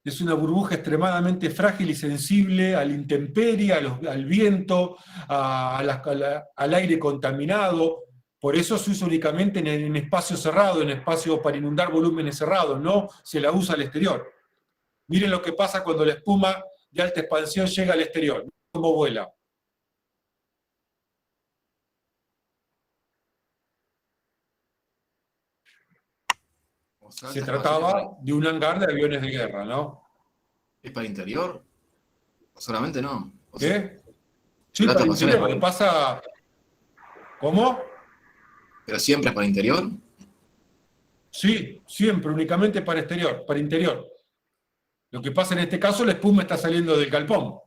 Es una burbuja extremadamente frágil y sensible a la intemperie, al viento, al aire contaminado. Por eso se usa únicamente en espacio cerrado, en espacio para inundar volúmenes cerrados, no se la usa al exterior. Miren lo que pasa cuando la espuma de alta expansión llega al exterior, cómo vuela. O sea, Se alta expansión trataba de un hangar de aviones de guerra, ¿no? es para interior. O solamente no. O sea, ¿Qué? Sí, la alta para expansión interior. es Lo que pasa... ¿Cómo? pero siempre es para interior. Sí, siempre, únicamente para exterior, para interior. Lo que pasa en este caso, la espuma está saliendo del galpón.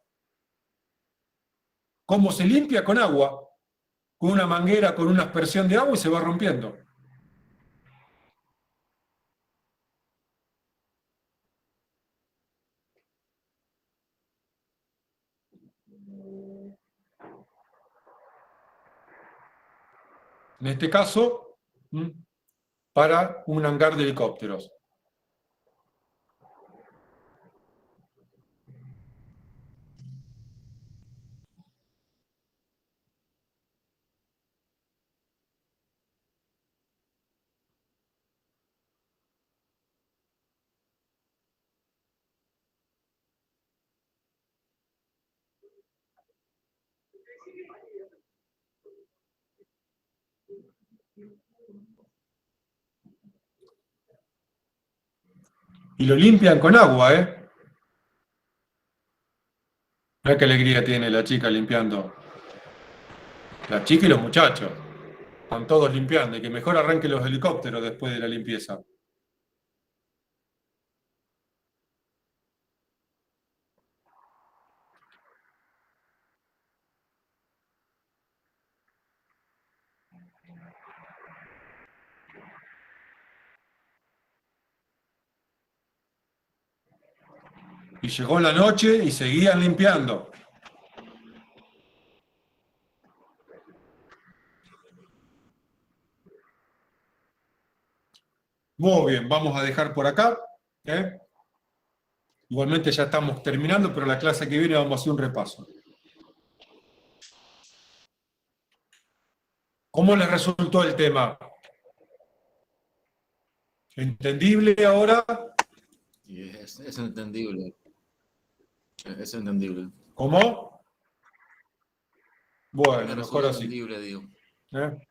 ¿Cómo se limpia? Con agua. Con una manguera, con una aspersión de agua y se va rompiendo. En este caso, para un hangar de helicópteros. Y lo limpian con agua, ¿eh? Mirá qué alegría tiene la chica limpiando. La chica y los muchachos. Están todos limpiando. Y que mejor arranquen los helicópteros después de la limpieza. Y llegó la noche y seguían limpiando. Muy bien, vamos a dejar por acá. ¿Eh? Igualmente ya estamos terminando, pero la clase que viene vamos a hacer un repaso. ¿Cómo les resultó el tema? ¿Entendible ahora? Y es entendible. Es entendible. ¿Cómo? Bueno, Me mejor resulta así. entendible, digo. ¿Eh?